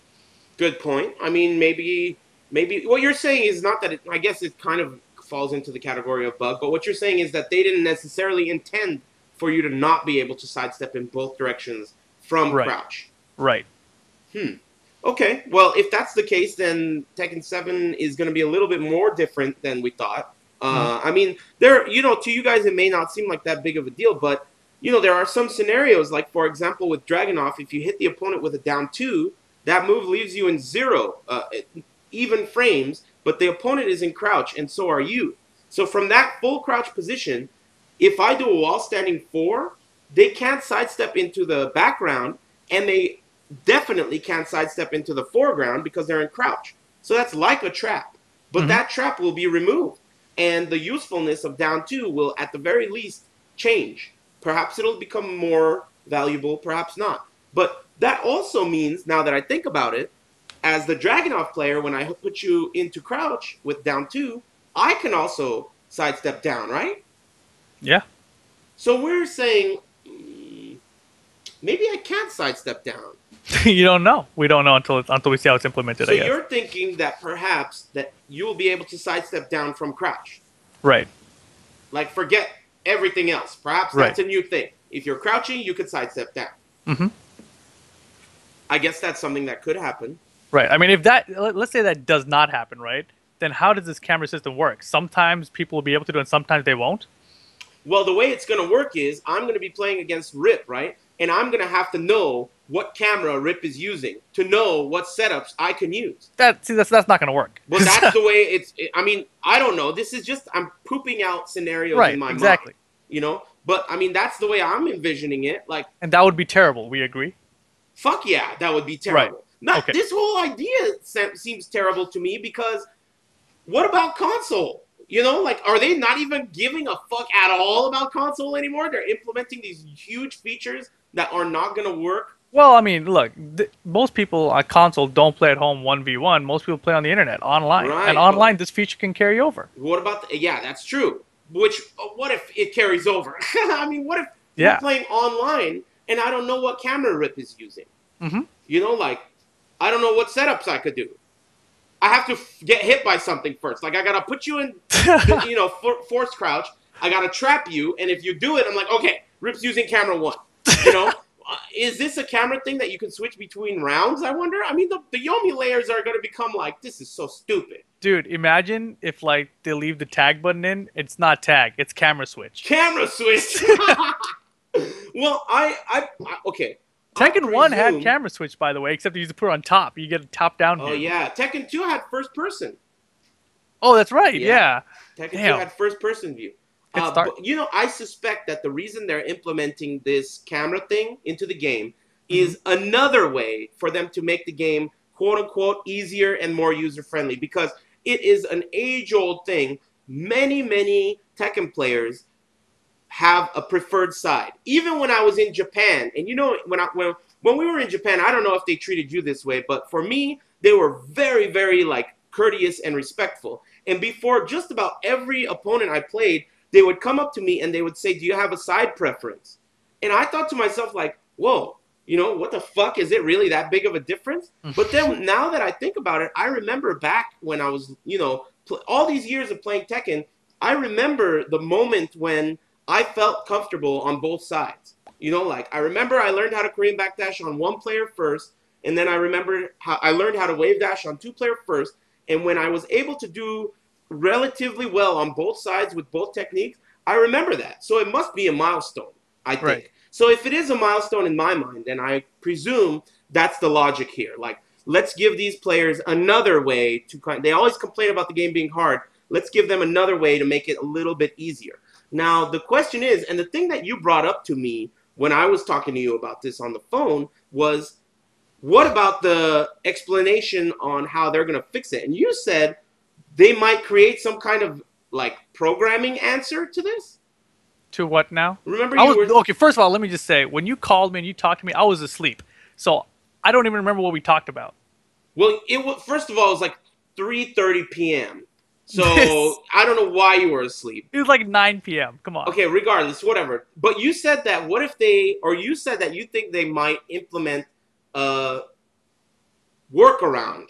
Good point. I mean, maybe what you're saying is not that I guess it kind of falls into the category of bug, but what you're saying is that they didn't necessarily intend for you to not be able to sidestep in both directions from Right. crouch. Right. Hmm. Okay. Well, if that's the case, then Tekken 7 is going to be a little bit more different than we thought. Mhm. I mean, to you guys, it may not seem like that big of a deal, but, there are some scenarios, like, for example, with Dragonoff, if you hit the opponent with a down two, that move leaves you in zero, even frames, but the opponent is in crouch, and so are you. So from that full crouch position, if I do a wall standing four, they can't sidestep into the background, and they definitely can't sidestep into the foreground because they're in crouch. So that's like a trap. But Mhm. that trap will be removed. And the usefulness of down two will, at the very least, change. Perhaps it'll become more valuable, perhaps not. But that also means, now that I think about it, as the Dragonoff player, when I put you into crouch with down two, I can also sidestep down, right? Yeah. So we're saying maybe I can't sidestep down. You don't know. We don't know until we see how it's implemented, So I guess. you're thinking that perhaps that you will be able to sidestep down from crouch. Right. Like forget everything else. Perhaps Right. that's a new thing. If you're crouching, you could sidestep down. Mm-hmm. I guess that's something that could happen. Right. I mean, if that, let's say that does not happen, right? Then how does this camera system work? Sometimes people will be able to do it, and sometimes they won't. Well, the way it's going to work is I'm going to be playing against Rip, right? And I'm going to have to know what camera Rip is using to know what setups I can use. That's not going to work. But that's the way I mean, I don't know. This is just, I'm pooping out scenarios Right, in my exactly. mind, you know? But, I mean, that's the way I'm envisioning it. Like, And that would be terrible. We agree. fuck yeah, that would be terrible. Right. Not Okay. This whole idea seems terrible to me because what about console? You know, like, are they not even giving a fuck at all about console anymore? They're implementing these huge features that are not going to work. Well, I mean, look, most people on console don't play at home 1v1. Most people play on the internet, online. Right, And online, this feature can carry over. What about yeah, that's true. Which what if it carries over? I mean, what if Yeah. you're playing online and I don't know what camera Rip is using? Mm-hmm. You know, like I don't know what setups I could do. I have to get hit by something first. Like I gotta put you in, you know, force crouch. I gotta trap you, and if you do it, I'm like, okay, Rip's using camera 1. You know, is this a camera thing that you can switch between rounds? I wonder. I mean, the Yomi layers are gonna become like, this is so stupid. Dude, imagine if like they leave the tag button in. It's not tag. It's camera switch. Camera switch. Well, okay. Tekken 1 had camera switch, by the way, except you used to put it on top. You get a top-down view. Oh, yeah. Tekken 2 had first person. Oh, that's right. Yeah. Tekken 2 Damn. had first person view. Good start. But, you know, I suspect that the reason they're implementing this camera thing into the game is another way for them to make the game, quote unquote, easier and more user friendly. Because it is an age old thing. Many Tekken players have a preferred side. Even when I was in Japan, and you know, when we were in Japan, I don't know if they treated you this way, but for me, they were very like courteous and respectful. And before just about every opponent I played, they would come up to me and they would say, "Do you have a side preference?" And I thought to myself, like, whoa, you know, what the fuck? Is it really that big of a difference? But then now that I think about it, I remember back when I was, you know, all these years of playing Tekken, I remember the moment when I felt comfortable on both sides. You know, like, I remember I learned how to Korean backdash on one player first, and then I remember how I learned how to wave dash on 2 player first, and when I was able to do relatively well on both sides with both techniques, I remember that. So it must be a milestone, I think. Right. So if it is a milestone in my mind, then I presume that's the logic here. Like, let's give these players another way to they always complain about the game being hard. Let's give them another way to make it a little bit easier. Now, the question is, and the thing that you brought up to me when I was talking to you about this on the phone was, what about the explanation on how they're going to fix it? And you said they might create some kind of, like, programming answer to this? To what now? Remember Okay, first of all, let me just say, when you called me and you talked to me, I was asleep. So I don't even remember what we talked about. Well, first of all, it was like 3:30 p.m. So I don't know why you were asleep. It was like 9 p.m. Come on. Okay, regardless, whatever. But you said that you said that you think they might implement a workaround,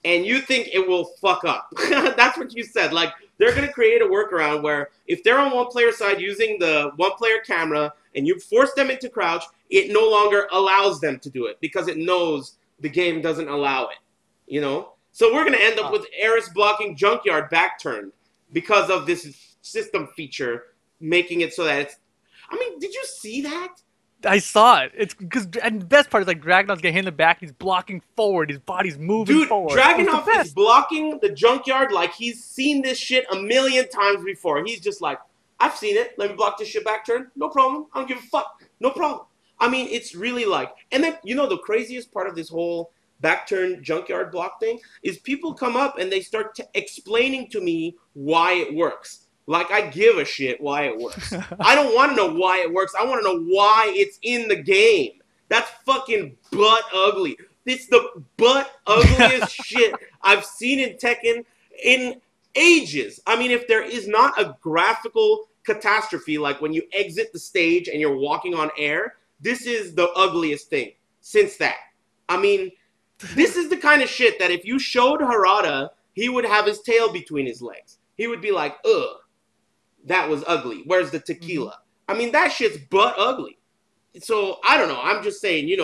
and you think it will fuck up. That's what you said. Like, they're going to create a workaround where if they're on one player side using the one player camera and you force them into crouch, it no longer allows them to do it because it knows the game doesn't allow it, you know? So we're going to end up with Eris blocking Junkyard back turned because of this system feature making it so that it's... I mean, did you see that? I saw it. It's because, and the best part is like Dragonov's getting hit in the back. He's blocking forward. His body's moving forward. Dude, Dragonov is blocking the Junkyard like he's seen this shit a million times before. He's just like, I've seen it. Let me block this shit back turn. No problem. I don't give a fuck. No problem. I mean, it's really like... And then, you know, the craziest part of this whole back turn Junkyard block thing is people come up and they start explaining to me why it works. Like, I give a shit why it works. I don't want to know why it works. I want to know why it's in the game. That's fucking butt ugly. It's the butt ugliest shit I've seen in Tekken in ages. I mean, if there is not a graphical catastrophe, like when you exit the stage and you're walking on air, this is the ugliest thing since that. I mean, this is the kind of shit that if you showed Harada, he would have his tail between his legs. He would be like, ugh, that was ugly. Where's the tequila? I mean, that shit's butt ugly. So I don't know. I'm just saying,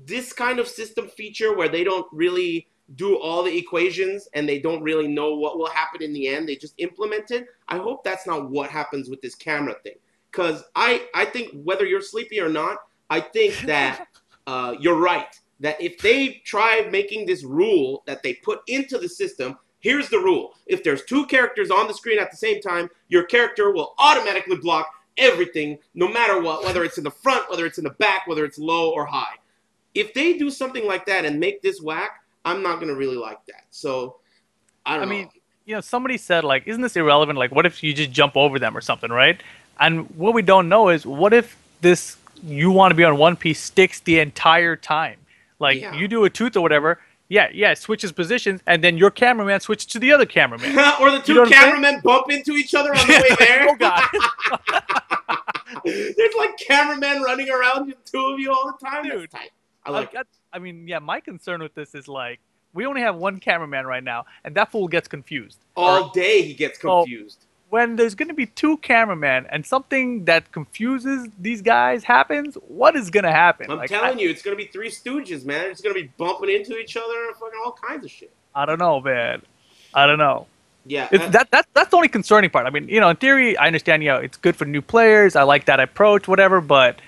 this kind of system feature where they don't really do all the equations and they don't really know what will happen in the end. They just implement it. I hope that's not what happens with this camera thing. Because I think whether you're sleepy or not, I think that you're right. That if they try making this rule that they put into the system, here's the rule. If there's two characters on the screen at the same time, your character will automatically block everything, no matter what, whether it's in the front, whether it's in the back, whether it's low or high. If they do something like that and make this whack, I'm not going to really like that. So, I don't know. I mean, somebody said, like, isn't this irrelevant? Like, what if you just jump over them or something, right? And what we don't know is, what if this you want to be on One Piece sticks the entire time? Like, you do a tooth or whatever, it switches positions, and then your cameraman switches to the other cameraman. Or the two cameramen bump into each other on the way there. Oh, God. There's like cameramen running around the two of you all the time. Dude, that's tight. I like it. I mean, my concern with this is, like, we only have one cameraman right now, and that fool gets confused. All day he gets confused. So, when there's going to be two cameramen and something that confuses these guys happens, what is going to happen? I'm telling you, it's going to be Three Stooges, man. It's going to be bumping into each other and fucking all kinds of shit. I don't know, man. I don't know. Yeah. That's the only concerning part. I mean, in theory, I understand, it's good for new players. I like that approach, whatever, but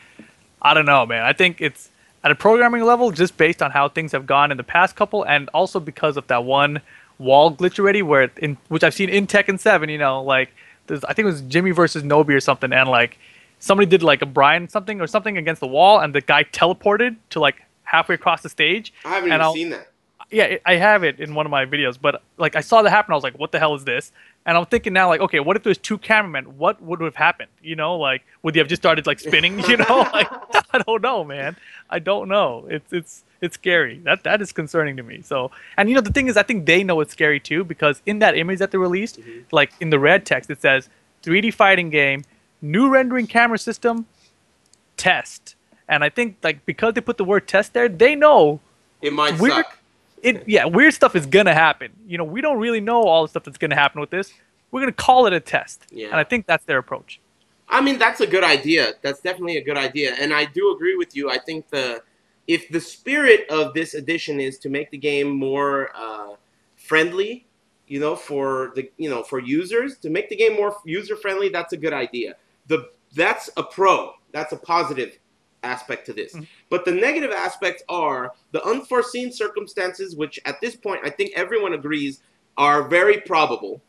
I don't know, man. I think it's at a programming level, just based on how things have gone in the past couple, and also because of that one wall glitch already, which I've seen in Tekken 7, like, I think it was Jimmy versus Nobi or something, and like somebody did like a Brian something against the wall, and the guy teleported to like halfway across the stage. I haven't even seen that. Yeah, I have it in one of my videos, but like I saw that happen, I was like, what the hell is this? And I'm thinking now, like, okay, what if there's two cameramen? What would have happened? Like, would they have just started like spinning? Like, I don't know, man. I don't know. It's scary. That is concerning to me. So, and the thing is, I think they know it's scary too, because in that image that they released, like in the red text, it says 3D fighting game, new rendering camera system, test. And I think like because they put the word test there, they know it might suck. Weird stuff is gonna happen. We don't really know all the stuff that's gonna happen with this. We're gonna call it a test. Yeah. And I think that's their approach. I mean, that's a good idea. That's definitely a good idea. And I do agree with you. I think if the spirit of this edition is to make the game more friendly, for users, to make the game more user friendly, that's a good idea. That's a pro. That's a positive aspect to this. Mm-hmm. But the negative aspects are the unforeseen circumstances, which at this point I think everyone agrees are very probable.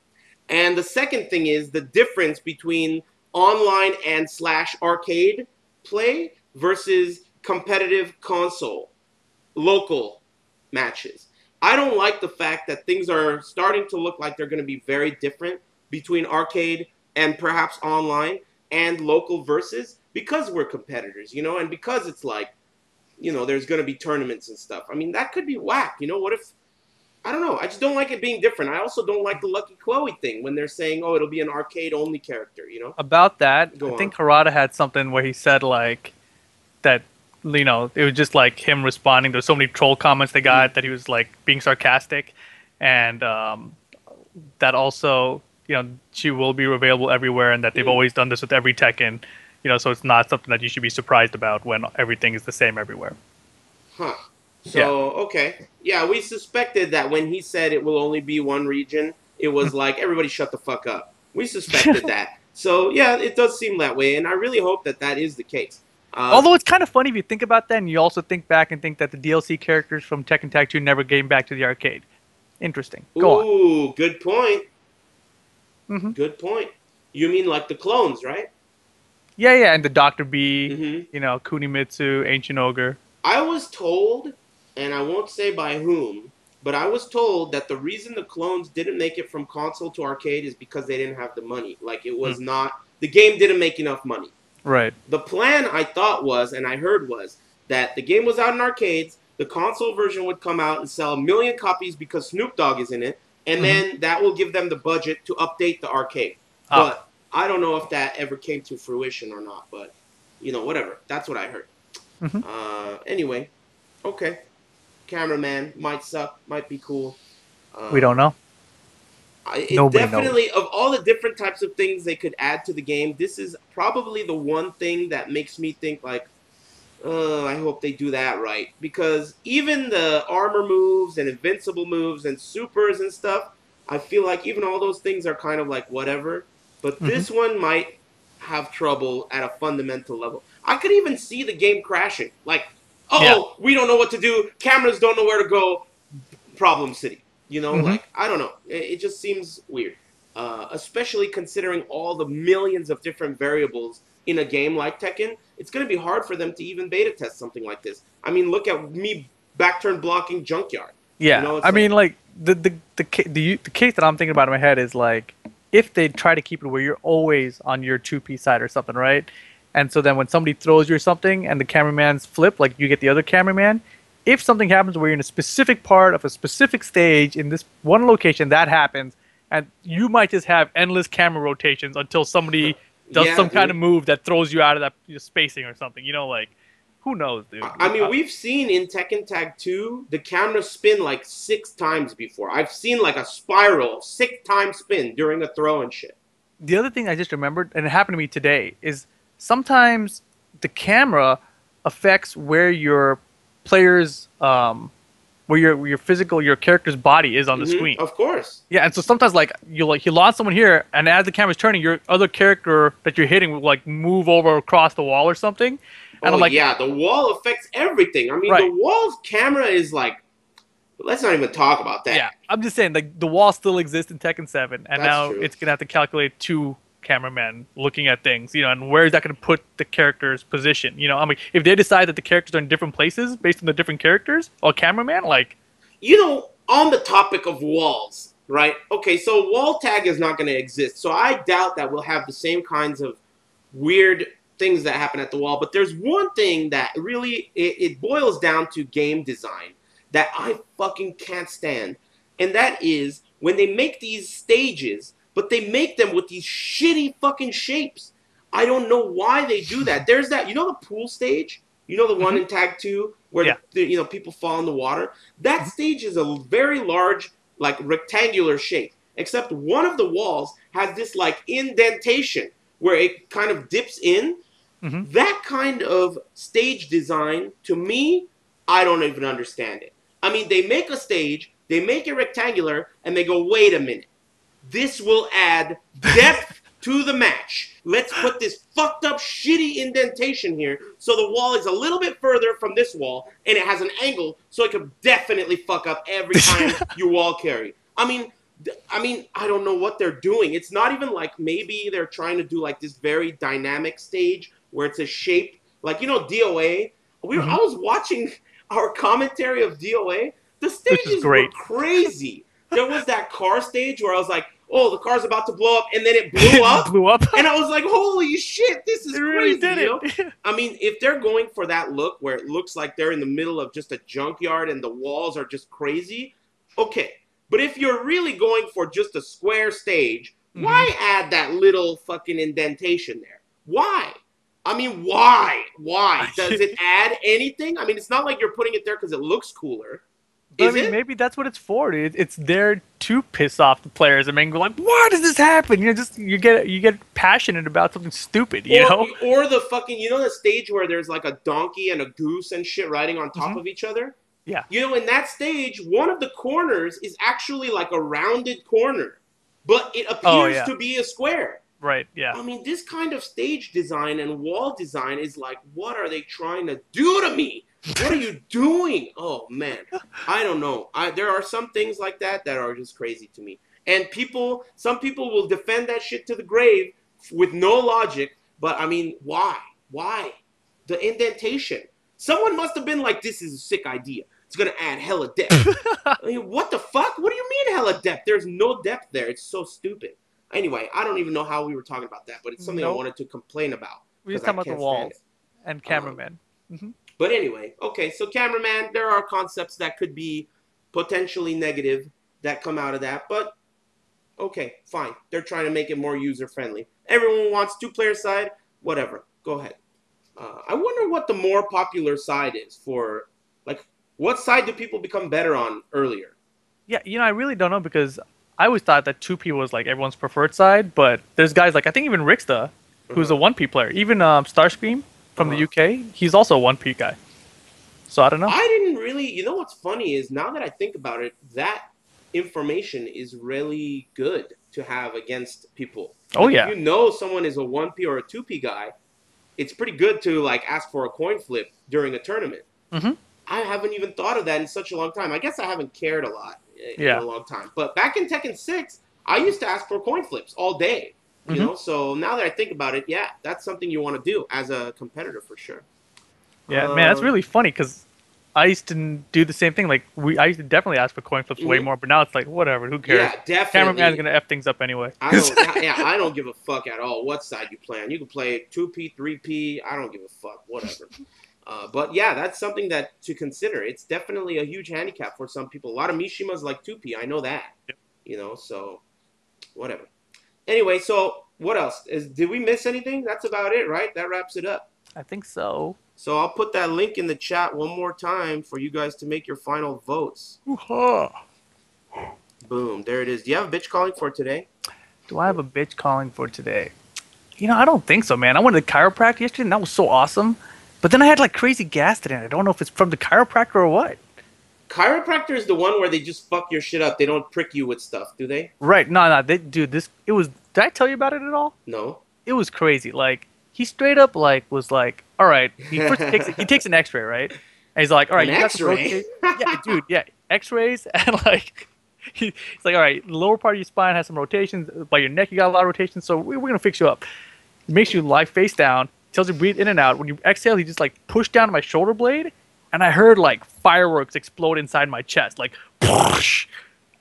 And the second thing is the difference between online and /arcade play versus competitive console local matches. I don't like the fact that things are starting to look like they're going to be very different between arcade and perhaps online and local versus, because we're competitors, and because it's like, there's going to be tournaments and stuff. I mean, that could be whack. What if, I don't know. I just don't like it being different. I also don't like the Lucky Chloe thing when they're saying, oh, it'll be an arcade-only character, About that, I think Harada had something where he said, like, that, it was just, like, him responding. There's so many troll comments they got that he was, like, being sarcastic. And that also, she will be available everywhere, and that they've always done this with every Tekken. So it's not something that you should be surprised about when everything is the same everywhere. Huh. So, okay. Yeah, we suspected that when he said it will only be one region, it was like, everybody shut the fuck up. We suspected that. So, yeah, it does seem that way, and I really hope that that is the case. Although it's kind of funny if you think about that, and you also think back and think that the DLC characters from Tekken Tag 2 never came back to the arcade. Interesting. Go on. Ooh, good point. Mm-hmm. Good point. You mean like the clones, right? Yeah, and the Dr. B, Kunimitsu, Ancient Ogre. I was told, and I won't say by whom, but I was told that the reason the clones didn't make it from console to arcade is because they didn't have the money. Like, it was not, the game didn't make enough money. Right. The plan, I thought was, and I heard was, that the game was out in arcades, the console version would come out and sell 1 million copies because Snoop Dogg is in it, and then that will give them the budget to update the arcade. But I don't know if that ever came to fruition or not, but whatever. That's what I heard. Hmm. Anyway, okay. Cameraman might suck, might be cool. We don't Um, know. it Nobody knows. definitely, of all the different types of things they could add to the game, this is probably the one thing that makes me think like, I hope they do that right. Because even the armor moves and invincible moves and supers and stuff, I feel like even all those things are kind of like whatever. But Hmm. this one might have trouble at a fundamental level. I could even see the game crashing. Like, Yeah. oh, we don't know what to do. Cameras don't know where to go. Problem City. Hmm. Like, I don't know. It just seems weird. Especially considering all the millions of different variables in a game like Tekken, it's going to be hard for them to even beta test something like this. I mean, look at me back turn blocking Junkyard. Yeah. It's I like, mean, like the case that I'm thinking about in my head is like if they try to keep it where you're always on your 2P side or something, right? And so then when somebody throws you something and the cameraman's flip, like you get the other cameraman. If something happens where you're in a specific part of a specific stage in this one location, that happens, and you might just have endless camera rotations until somebody does yeah, some kind of dude. move that throws you out of that spacing or something. Like who knows, dude? I mean, we've seen in Tekken Tag 2 the camera spin like 6 times before. I've seen like a spiral 6 time spin during a throw and shit. The other thing I just remembered, and it happened to me today, is sometimes the camera affects where your player's where your physical your character's body is on the screen. Of course. Yeah, and so sometimes like he lost someone here, and as the camera's turning, your other character that you're hitting will like move over across the wall or something. And Oh I'm like, yeah, the wall affects everything. I mean, the right, wall's camera is like, let's not even talk about that. yeah. I'm just saying like the wall still exists in Tekken 7, and That's now true. it's gonna have to calculate two cameramen looking at things, and where is that going to put the character's position? I mean, if they decide that the characters are in different places based on the different characters or cameraman, like, On the topic of walls, right? Okay, so wall tag is not going to exist. So I doubt that we'll have the same kinds of weird things that happen at the wall. But there's one thing that really it boils down to game design that I fucking can't stand, and that is when they make these stages, but they make them with these shitty fucking shapes. I don't know why they do that. There's that, the pool stage, the one mhm, in Tag Two where yeah, the people fall in the water. That mhm, stage is a very large, like rectangular shape. Except one of the walls has this like indentation where it kind of dips in. mhm. That kind of stage design, to me, I don't even understand it. I mean, they make a stage, they make it rectangular, and they go, wait a minute. This will add depth to the match. Let's put this fucked up, shitty indentation here so the wall is a little bit further from this wall and it has an angle so it could definitely fuck up every time you wall carry. I don't know what they're doing. It's not even like maybe they're trying to do like this very dynamic stage where it's a shape like DOA. I Mhm. was watching our commentary of DOA. The Which is stages were great. crazy. There was that car stage where I was like, "Oh, the car's about to blow up," and then it blew It up, blew up. and I was like, "Holy shit, this It is really crazy!" did it. I mean, if they're going for that look where it looks like they're in the middle of just a junkyard and the walls are just crazy, okay. But if you're really going for just a square stage, Hmm. why add that little fucking indentation there? Why? I mean, why? Why? Does it add anything? I mean, it's not like you're putting it there because it looks cooler. But I Is mean, it? maybe that's what it's for. It's there to piss off the players and make them go like, "Why does this happen?" Just you get passionate about something stupid, you Or know? or the fucking the stage where there's like a donkey and a goose and shit riding on top Hmm. of each other. Yeah. In that stage, one of the corners is actually like a rounded corner, but it Oh appears yeah. to be a square. Right. Yeah. I mean, this kind of stage design and wall design is like, what are they trying to do to me? What are you doing? Oh man, I don't know. There are some things like that are just crazy to me. And some people will defend that shit to the grave with no logic. But I mean, why? Why? The indentation. Someone must have been like, this is a sick idea. It's gonna add hella depth. I mean, what the fuck? What do you mean hella depth? There's no depth there. It's so stupid. Anyway, I don't even know how we were talking about that, but it's something I Nope. wanted to complain about We're because just I talking about the can't stand it. walls and Um, cameramen. Hmm. but anyway, okay, so cameraman, there are concepts that could be potentially negative that come out of that, but okay, fine. They're trying to make it more user friendly. Everyone wants two-player side. Whatever. Go ahead. I wonder what the more popular side is for, like, what side do people become better on earlier? Yeah, I really don't know because I always thought that 2P was like everyone's preferred side, but there's guys like I think even Ricksta, who's Uh-huh. a 1P player, even Starscream from the Uh-huh. UK, he's also a 1P guy. So I don't know. I didn't really, you know what's funny is now that I think about it, that information is really good to have against people. Oh Like if yeah. you know someone is a 1P or a 2P guy, it's pretty good to like ask for a coin flip during a tournament. Hmm. I haven't even thought of that in such a long time. I guess I haven't cared a lot in a Yeah. long time. But back in Tekken 6, I used to ask for coin flips all day. You Hmm. know, so now that I think about it, yeah, that's something you want to do as a competitor for sure. Yeah, man, that's Um, really funny because I used to do the same thing. Like I used to definitely ask for coin flips way mhm. more, but now it's like whatever, who cares? Yeah, Cameraman's definitely. gonna f things up anyway. I don't. Yeah, I don't give a fuck at all what side you play on. You can play 2P, 3P. I don't give a fuck. Whatever. But yeah, that's something that to consider. It's definitely a huge handicap for some people. A lot of Mishimas like 2P. I know that. You know, so whatever. Anyway, so what else? Did we miss anything? That's about it, right? That wraps it up. I think so. So I'll put that link in the chat one more time for you guys to make your final votes. Hoo-ha. Boom, there it is. Do you have a bitch calling for today? Do I have a bitch calling for today? I don't think so, man. I went to the chiropractor yesterday, and that was so awesome. But then I had like crazy gas today. And I don't know if it's from the chiropractor or what. Chiropractor is the one where they just fuck your shit up. They don't prick you with stuff, do they? Right? No, no. Dude, this it was. Did I tell you about it at all? No. It was crazy. Like he straight up was like, all right. He takes an X-ray, right? And he's like, all right, An you got some X-ray. rotation. Yeah, dude. Yeah, X-rays and like. He's like, all right, the lower part of your spine has some rotations. By your neck, you got a lot of rotations. So we're gonna fix you up. He makes you lie face down. Tells you to breathe in and out. When you exhale, he just like pushed down my shoulder blade, and I heard like fireworks explode inside my chest, like,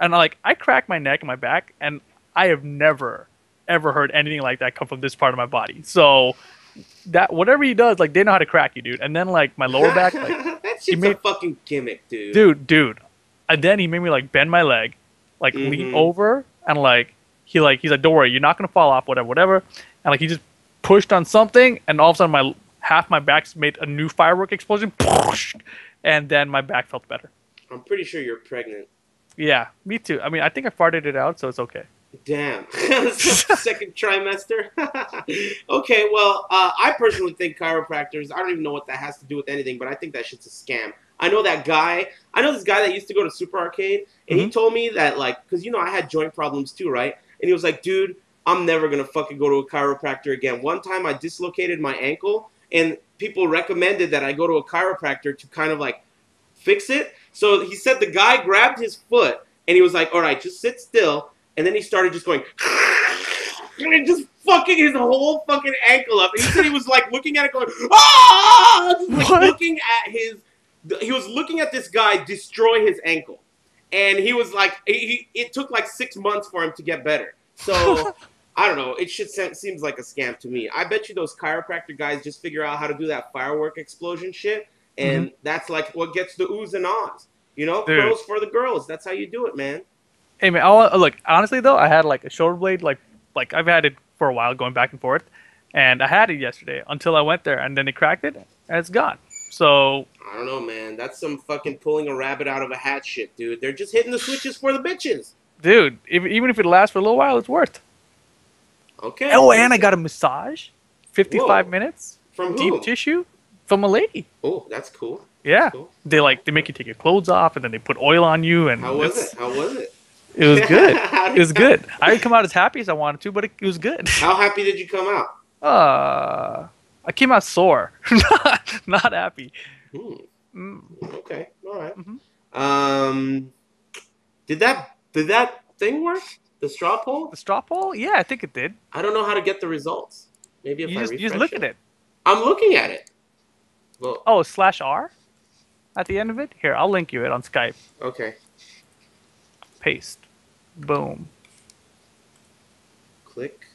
and I cracked my neck and my back, and I have never ever heard anything like that come from this part of my body. So that whatever he does, like they know how to crack you, dude. And then like my lower back, like That he shit's a made, fucking gimmick, dude. dude, and then he made me like bend my leg, like lean Mm-hmm. over, and like he's like, don't worry, you're not gonna fall off, whatever, and like he just pushed on something, and all of a sudden my half my back made a new firework explosion, and then my back felt better. I'm pretty sure you're pregnant. Yeah, me too. I mean, I think I farted it out, so it's okay. Damn. Second trimester. Okay, well, I personally think chiropractors, I don't even know what that has to do with anything, but I think that shit's a scam. I know this guy that used to go to Super Arcade, and he Hmm. told me that, like, because, I had joint problems too, right? And he was like, dude, I'm never going to fucking go to a chiropractor again. One time I dislocated my ankle, and people recommended that I go to a chiropractor to kind of, like, fix it. So he said the guy grabbed his foot, and he was like, all right, just sit still. And then he started just going, and just fucking his whole fucking ankle up. And he said he was like looking at it going, ah! Just like What? looking at he was looking at this guy destroy his ankle. And he was like, it took like 6 months for him to get better. So, I don't know. It seems like a scam to me. I bet you those chiropractor guys just figure out how to do that firework explosion shit. Hmm. And that's like what gets the oohs and ahs. Dude, Pros for the girls. That's how you do it, man. hey man, look, honestly though, I had like a shoulder blade, like I've had it for a while, going back and forth, and I had it yesterday until I went there, and then they cracked it, and it's gone. So, I don't know, man. That's some fucking pulling a rabbit out of a hat shit, dude. They're just hitting the switches for the bitches. dude, even if it lasts for a little while, it's worth. Okay. Oh, and I got a massage, 55 Whoa. minutes, From deep whom? tip from a lady. Oh, that's cool. That's Yeah, cool. they make you take your clothes off, and then they put oil on you, and How was it? How was it? it was good. How It was good. I didn't come out as happy as I wanted to, but it was good. How happy did you come out? I came out sore, not happy. Hmm. Mm, Okay. All right. mhm. Did that thing work? The straw poll? The straw poll? Yeah, I think it did. I don't know how to get the results. Maybe if I You just refresh look it. at it. I'm looking at it. Well, Oh, /R at the end of it. Here, I'll link you it on Skype. okay. Paste. Boom. Click.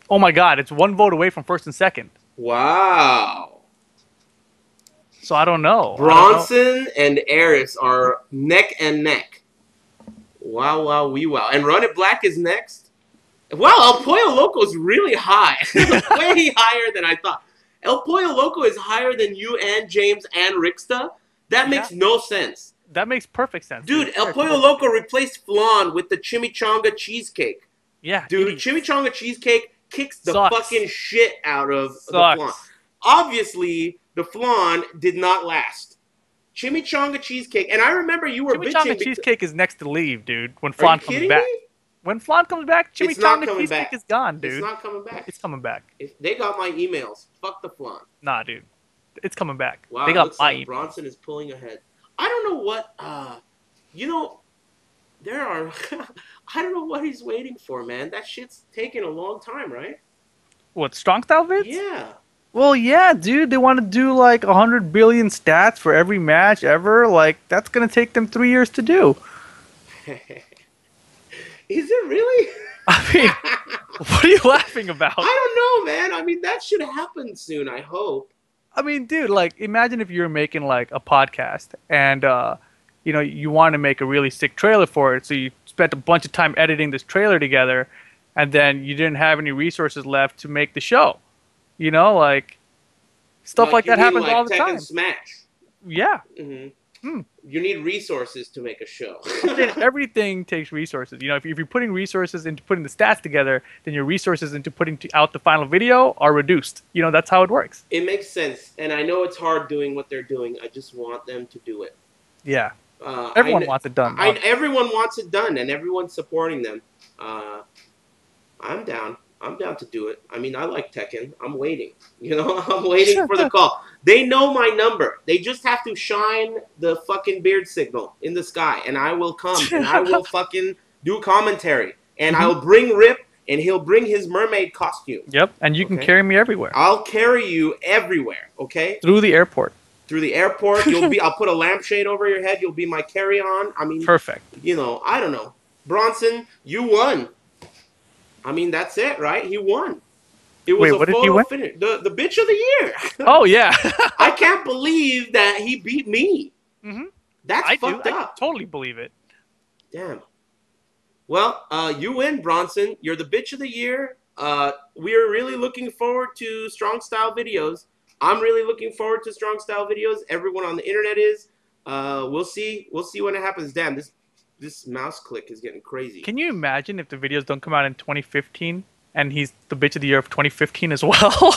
Oh my God, it's one vote away from first and second. Wow. So I don't know. Bronson and Eris are neck and neck. Wow, wow, wee wow. And Run It Black is next? Wow, El Pollo Loco is really high. Way higher than I thought. El Pollo Loco is higher than you and James and Ricksta? That Yeah, makes no sense. that makes perfect sense, dude. Dude, El There's Pollo no Loco chance. replaced flan with the chimichanga cheesecake. Yeah, Dude, idiots. chimichanga cheesecake kicks the Sucks. fucking shit out of the flan. Sucks. Obviously, the flan did not last. Chimichanga cheesecake, and I remember you were Chimichanga bitching because. cheesecake is next to leave, dude. When Are you flan comes kidding me? back. When flan comes back, It's not chimichanga coming cheesecake back. is gone, It's dude. not coming back. It's coming back. If they got my emails, fuck the flan. Nah, dude. It's coming back. Wow, They it got looks my like email. Bronson is pulling ahead. I don't know what. You know, there are. I don't know what he's waiting for, man. That shit's taking a long time, right? What, strong style vids? Yeah. Well, yeah, dude. They want to do like 100 billion stats for every match ever. Like, that's going to take them 3 years to do. Is it really? I mean, what are you laughing about? I don't know, man. I mean, that should happen soon. I hope. I mean, dude, like, imagine if you're making like a podcast and, you want to make a really sick trailer for it. So you spent a bunch of time editing this trailer together and then you didn't have any resources left to make the show. Like, stuff like You that mean happens like all the Tekken time. Smash? Yeah. Hmm. Hmm. You need resources to make a show. I'm saying everything takes resources. If you're putting resources into putting the stats together, then your resources into putting out the final video are reduced. That's how it works. It makes sense, and I know it's hard doing what they're doing. I just want them to do it. Yeah. Uh, Everyone I, wants it done. everyone wants it done, and everyone's supporting them. Uh, I'm down. I'm down to do it. I mean, I like Tekken. I'm waiting. I'm waiting for the call. They know my number. They just have to shine the fucking beard signal in the sky, and I will come, and I will fucking do commentary, and Mhm. I'll bring Rip, and he'll bring his mermaid costume. Yep. And you can Okay? carry me everywhere. I'll carry you everywhere. Okay? Through the airport. Through the airport, I'll put a lampshade over your head. You'll be my carry-on. I mean, Perfect. I don't know. Bronson, you won. I mean, that's it, right? He won. It was Wait, what a did he photo win? finish. The bitch of the year. Oh, yeah. I can't believe that he beat me. Hmm. That's I do. fucked I up. totally believe it. Damn. Well, you win, Bronson. You're the bitch of the year. We're really looking forward to strong style videos. I'm really looking forward to strong style videos. Everyone on the internet is. We'll see. We'll see when it happens. Damn, this mouse click is getting crazy. Can you imagine if the videos don't come out in 2015 and he's the bitch of the year of 2015 as well?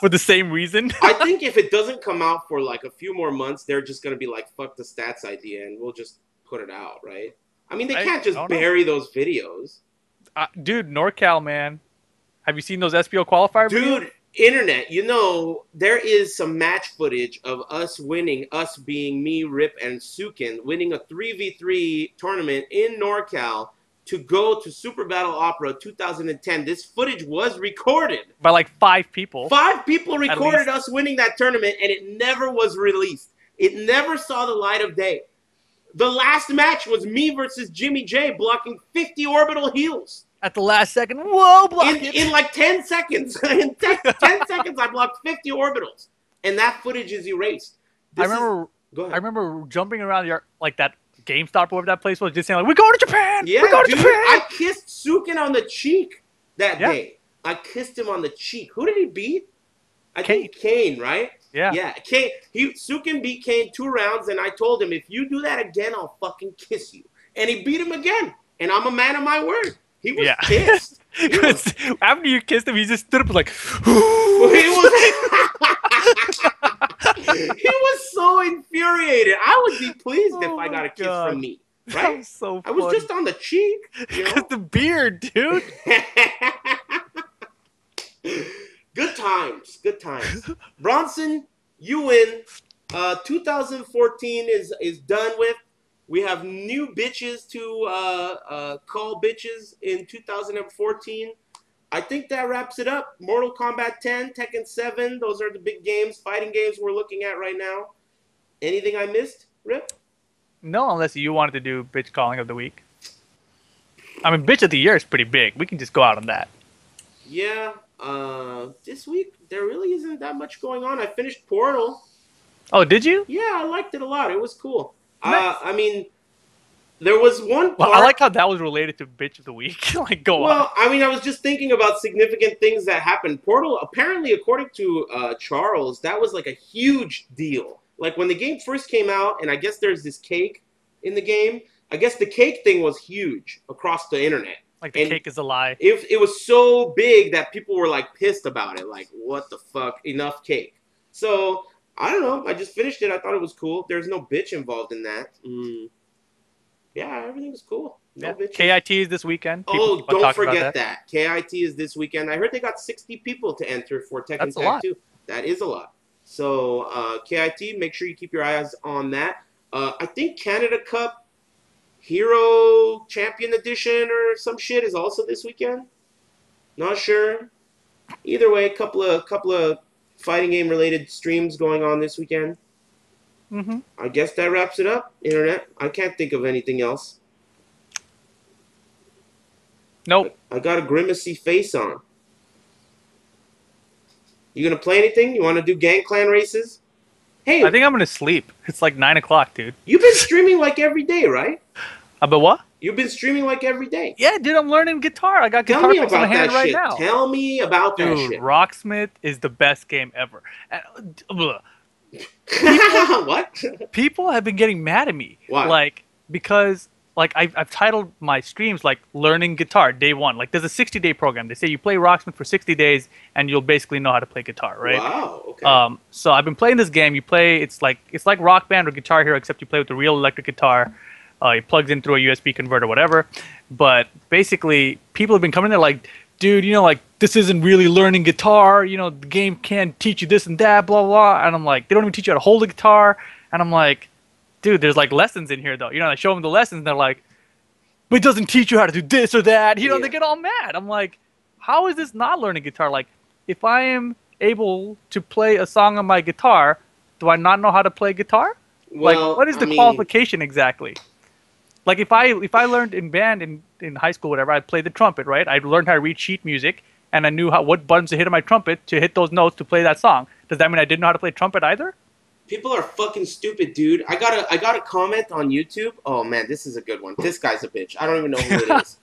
For the same reason? I think if it doesn't come out for like a few more months, they're just gonna be like, "Fuck the stats idea," and we'll just put it out, right? I mean, they can't just don't know. bury those videos. Dude, NorCal, man. Have you seen those SPO qualifier videos? Dude, internet, there is some match footage of us winning, us being me, Rip, and Sukin, winning a 3v3 tournament in NorCal to go to Super Battle Opera 2010. This footage was recorded. By like 5 people. 5 people recorded least. us winning that tournament, and it never was released. It never saw the light of day. The last match was me versus Jimmy J blocking 50 orbital heals. At the last second, whoa, block it. In like 10 seconds. In 10 seconds, I blocked 50 orbitals. And that footage is erased. I remember Go ahead. I remember jumping around like that GameStop or whatever that place was, just saying like, we're going to Japan! Yeah, we're going dude, to Japan! I kissed Sukin on the cheek that Yeah. day. I kissed him on the cheek. Who did he beat? I Kane. think Kane, right? Yeah. Yeah, Kane. Sukin beat Kane 2 rounds, and I told him, if you do that again, I'll fucking kiss you. And he beat him again. And I'm a man of my word. He was pissed. Because after you kissed him, he just stood up and like, he was so infuriated. I would be pleased if I got a kiss from me. That Right? was so I funny. was just on the cheek. Because the beard, dude. Good times. Good times. Bronson, you win. 2014 is done with. We have new bitches to call bitches in 2014. I think that wraps it up. Mortal Kombat 10, Tekken 7, those are the big games, fighting games we're looking at right now. Anything I missed, Rip? No, unless you wanted to do bitch calling of the week. I mean, bitch of the year is pretty big. We can just go out on that. Yeah, this week there really isn't that much going on. I finished Portal. Oh, did you? Yeah, I liked it a lot. It was cool. Nice. I mean, there was one Well, I part. like how that was related to bitch of the week. Like, go on. Well, I mean, I was just thinking about significant things that happened. Portal, apparently, according to Charles, that was like a huge deal. Like when the game first came out, and I guess there's this cake in the game. I guess the cake thing was huge across the internet, Like the and cake is a lie. it was so big that people were like pissed about it. Like, what the fuck? Enough cake. So I don't know. I just finished it. I thought it was cool. There's no bitch involved in that. Yeah, everything was cool. No Yeah. bitches. KIT is this weekend. People Oh, keep on don't talking about forget that. KIT is this weekend. I heard they got 60 people to enter for Tekken That's a Tag lot. 2. That is a lot. So, KIT, make sure you keep your eyes on that. I think Canada Cup Hero Champion Edition or some shit is also this weekend. Not sure. Either way, couple of fighting game related streams going on this weekend. Mm-hmm. I guess that wraps it up. Internet. I can't think of anything else. Nope. I got a grimacy face on. You gonna play anything? You want to do gang clan races? Hey, I think I'm gonna sleep. It's like 9 o'clock, dude. you've been streaming like every day, right? But what? You've been streaming like every day. Yeah, dude, I'm learning guitar. I got Tell guitar me picks in my about hand that right shit. now. Tell me about that Dude, shit. Rocksmith is the best game ever. Ugh. What? People have been getting mad at me. Why? Like, because like I've titled my streams like learning guitar day one. Like there's a 60-day program. They say you play Rocksmith for 60 days and you'll basically know how to play guitar, right? Wow. Okay. So I've been playing this game. You play it's like Rock Band or Guitar Hero, except you play with the real electric guitar. It plugs in through a USB converter, whatever. But basically, people have been coming there like, dude, you know, like this isn't really learning guitar. You know, the game can't teach you this and that, blah blah. And I'm like, they don't even teach you how to hold a guitar. And I'm like, dude, there's like lessons in here though. You know, I show them the lessons, and they're like, but it doesn't teach you how to do this or that. You know, Yeah. they get all mad. I'm like, how is this not learning guitar? Like, if I am able to play a song on my guitar, do I not know how to play guitar? Well, Like, what is I the mean, qualification exactly? Like, if I learned in band in high school, whatever, I played the trumpet, right? I learned how to read sheet music, and I knew what buttons to hit on my trumpet to hit those notes to play that song. Does that mean I didn't know how to play trumpet either? people are fucking stupid, dude. I got a comment on YouTube. Oh man, this is a good one. This guy's a bitch. I don't even know who it is.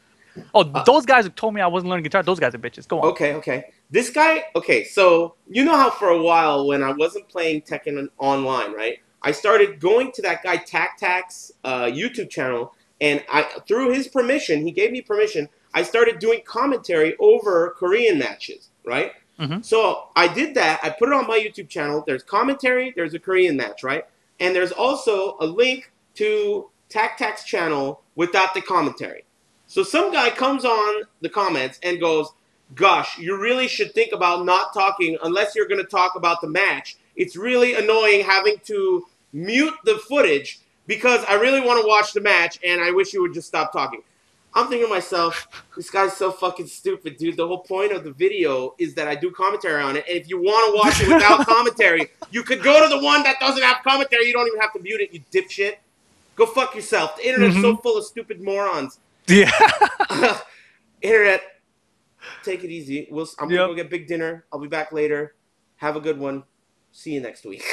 Oh, those guys who told me I wasn't learning guitar, those guys are bitches. Go on. Okay. This guy, okay, so you know how for a while when I wasn't playing Tekken online, right? I started going to that guy Tac's YouTube channel, and through his permission, he gave me permission, I started doing commentary over Korean matches, right? Mm-hmm. So I did that. I put it on my YouTube channel. There's commentary, there's a Korean match, right? And there's also a link to Tac's channel without the commentary. So some guy comes on the comments and goes, gosh, you really should think about not talking unless you're going to talk about the match. It's really annoying having to mute the footage because I really want to watch the match and I wish you would just stop talking. I'm thinking to myself, this guy's so fucking stupid, dude. The whole point of the video is that I do commentary on it. And if you want to watch it without commentary, you could go to the one that doesn't have commentary. You don't even have to mute it, you dipshit. Go fuck yourself. The internet's so full of stupid morons. Yeah. Internet, take it easy. I'm going to go get big dinner. I'll be back later. Have a good one. See you next week.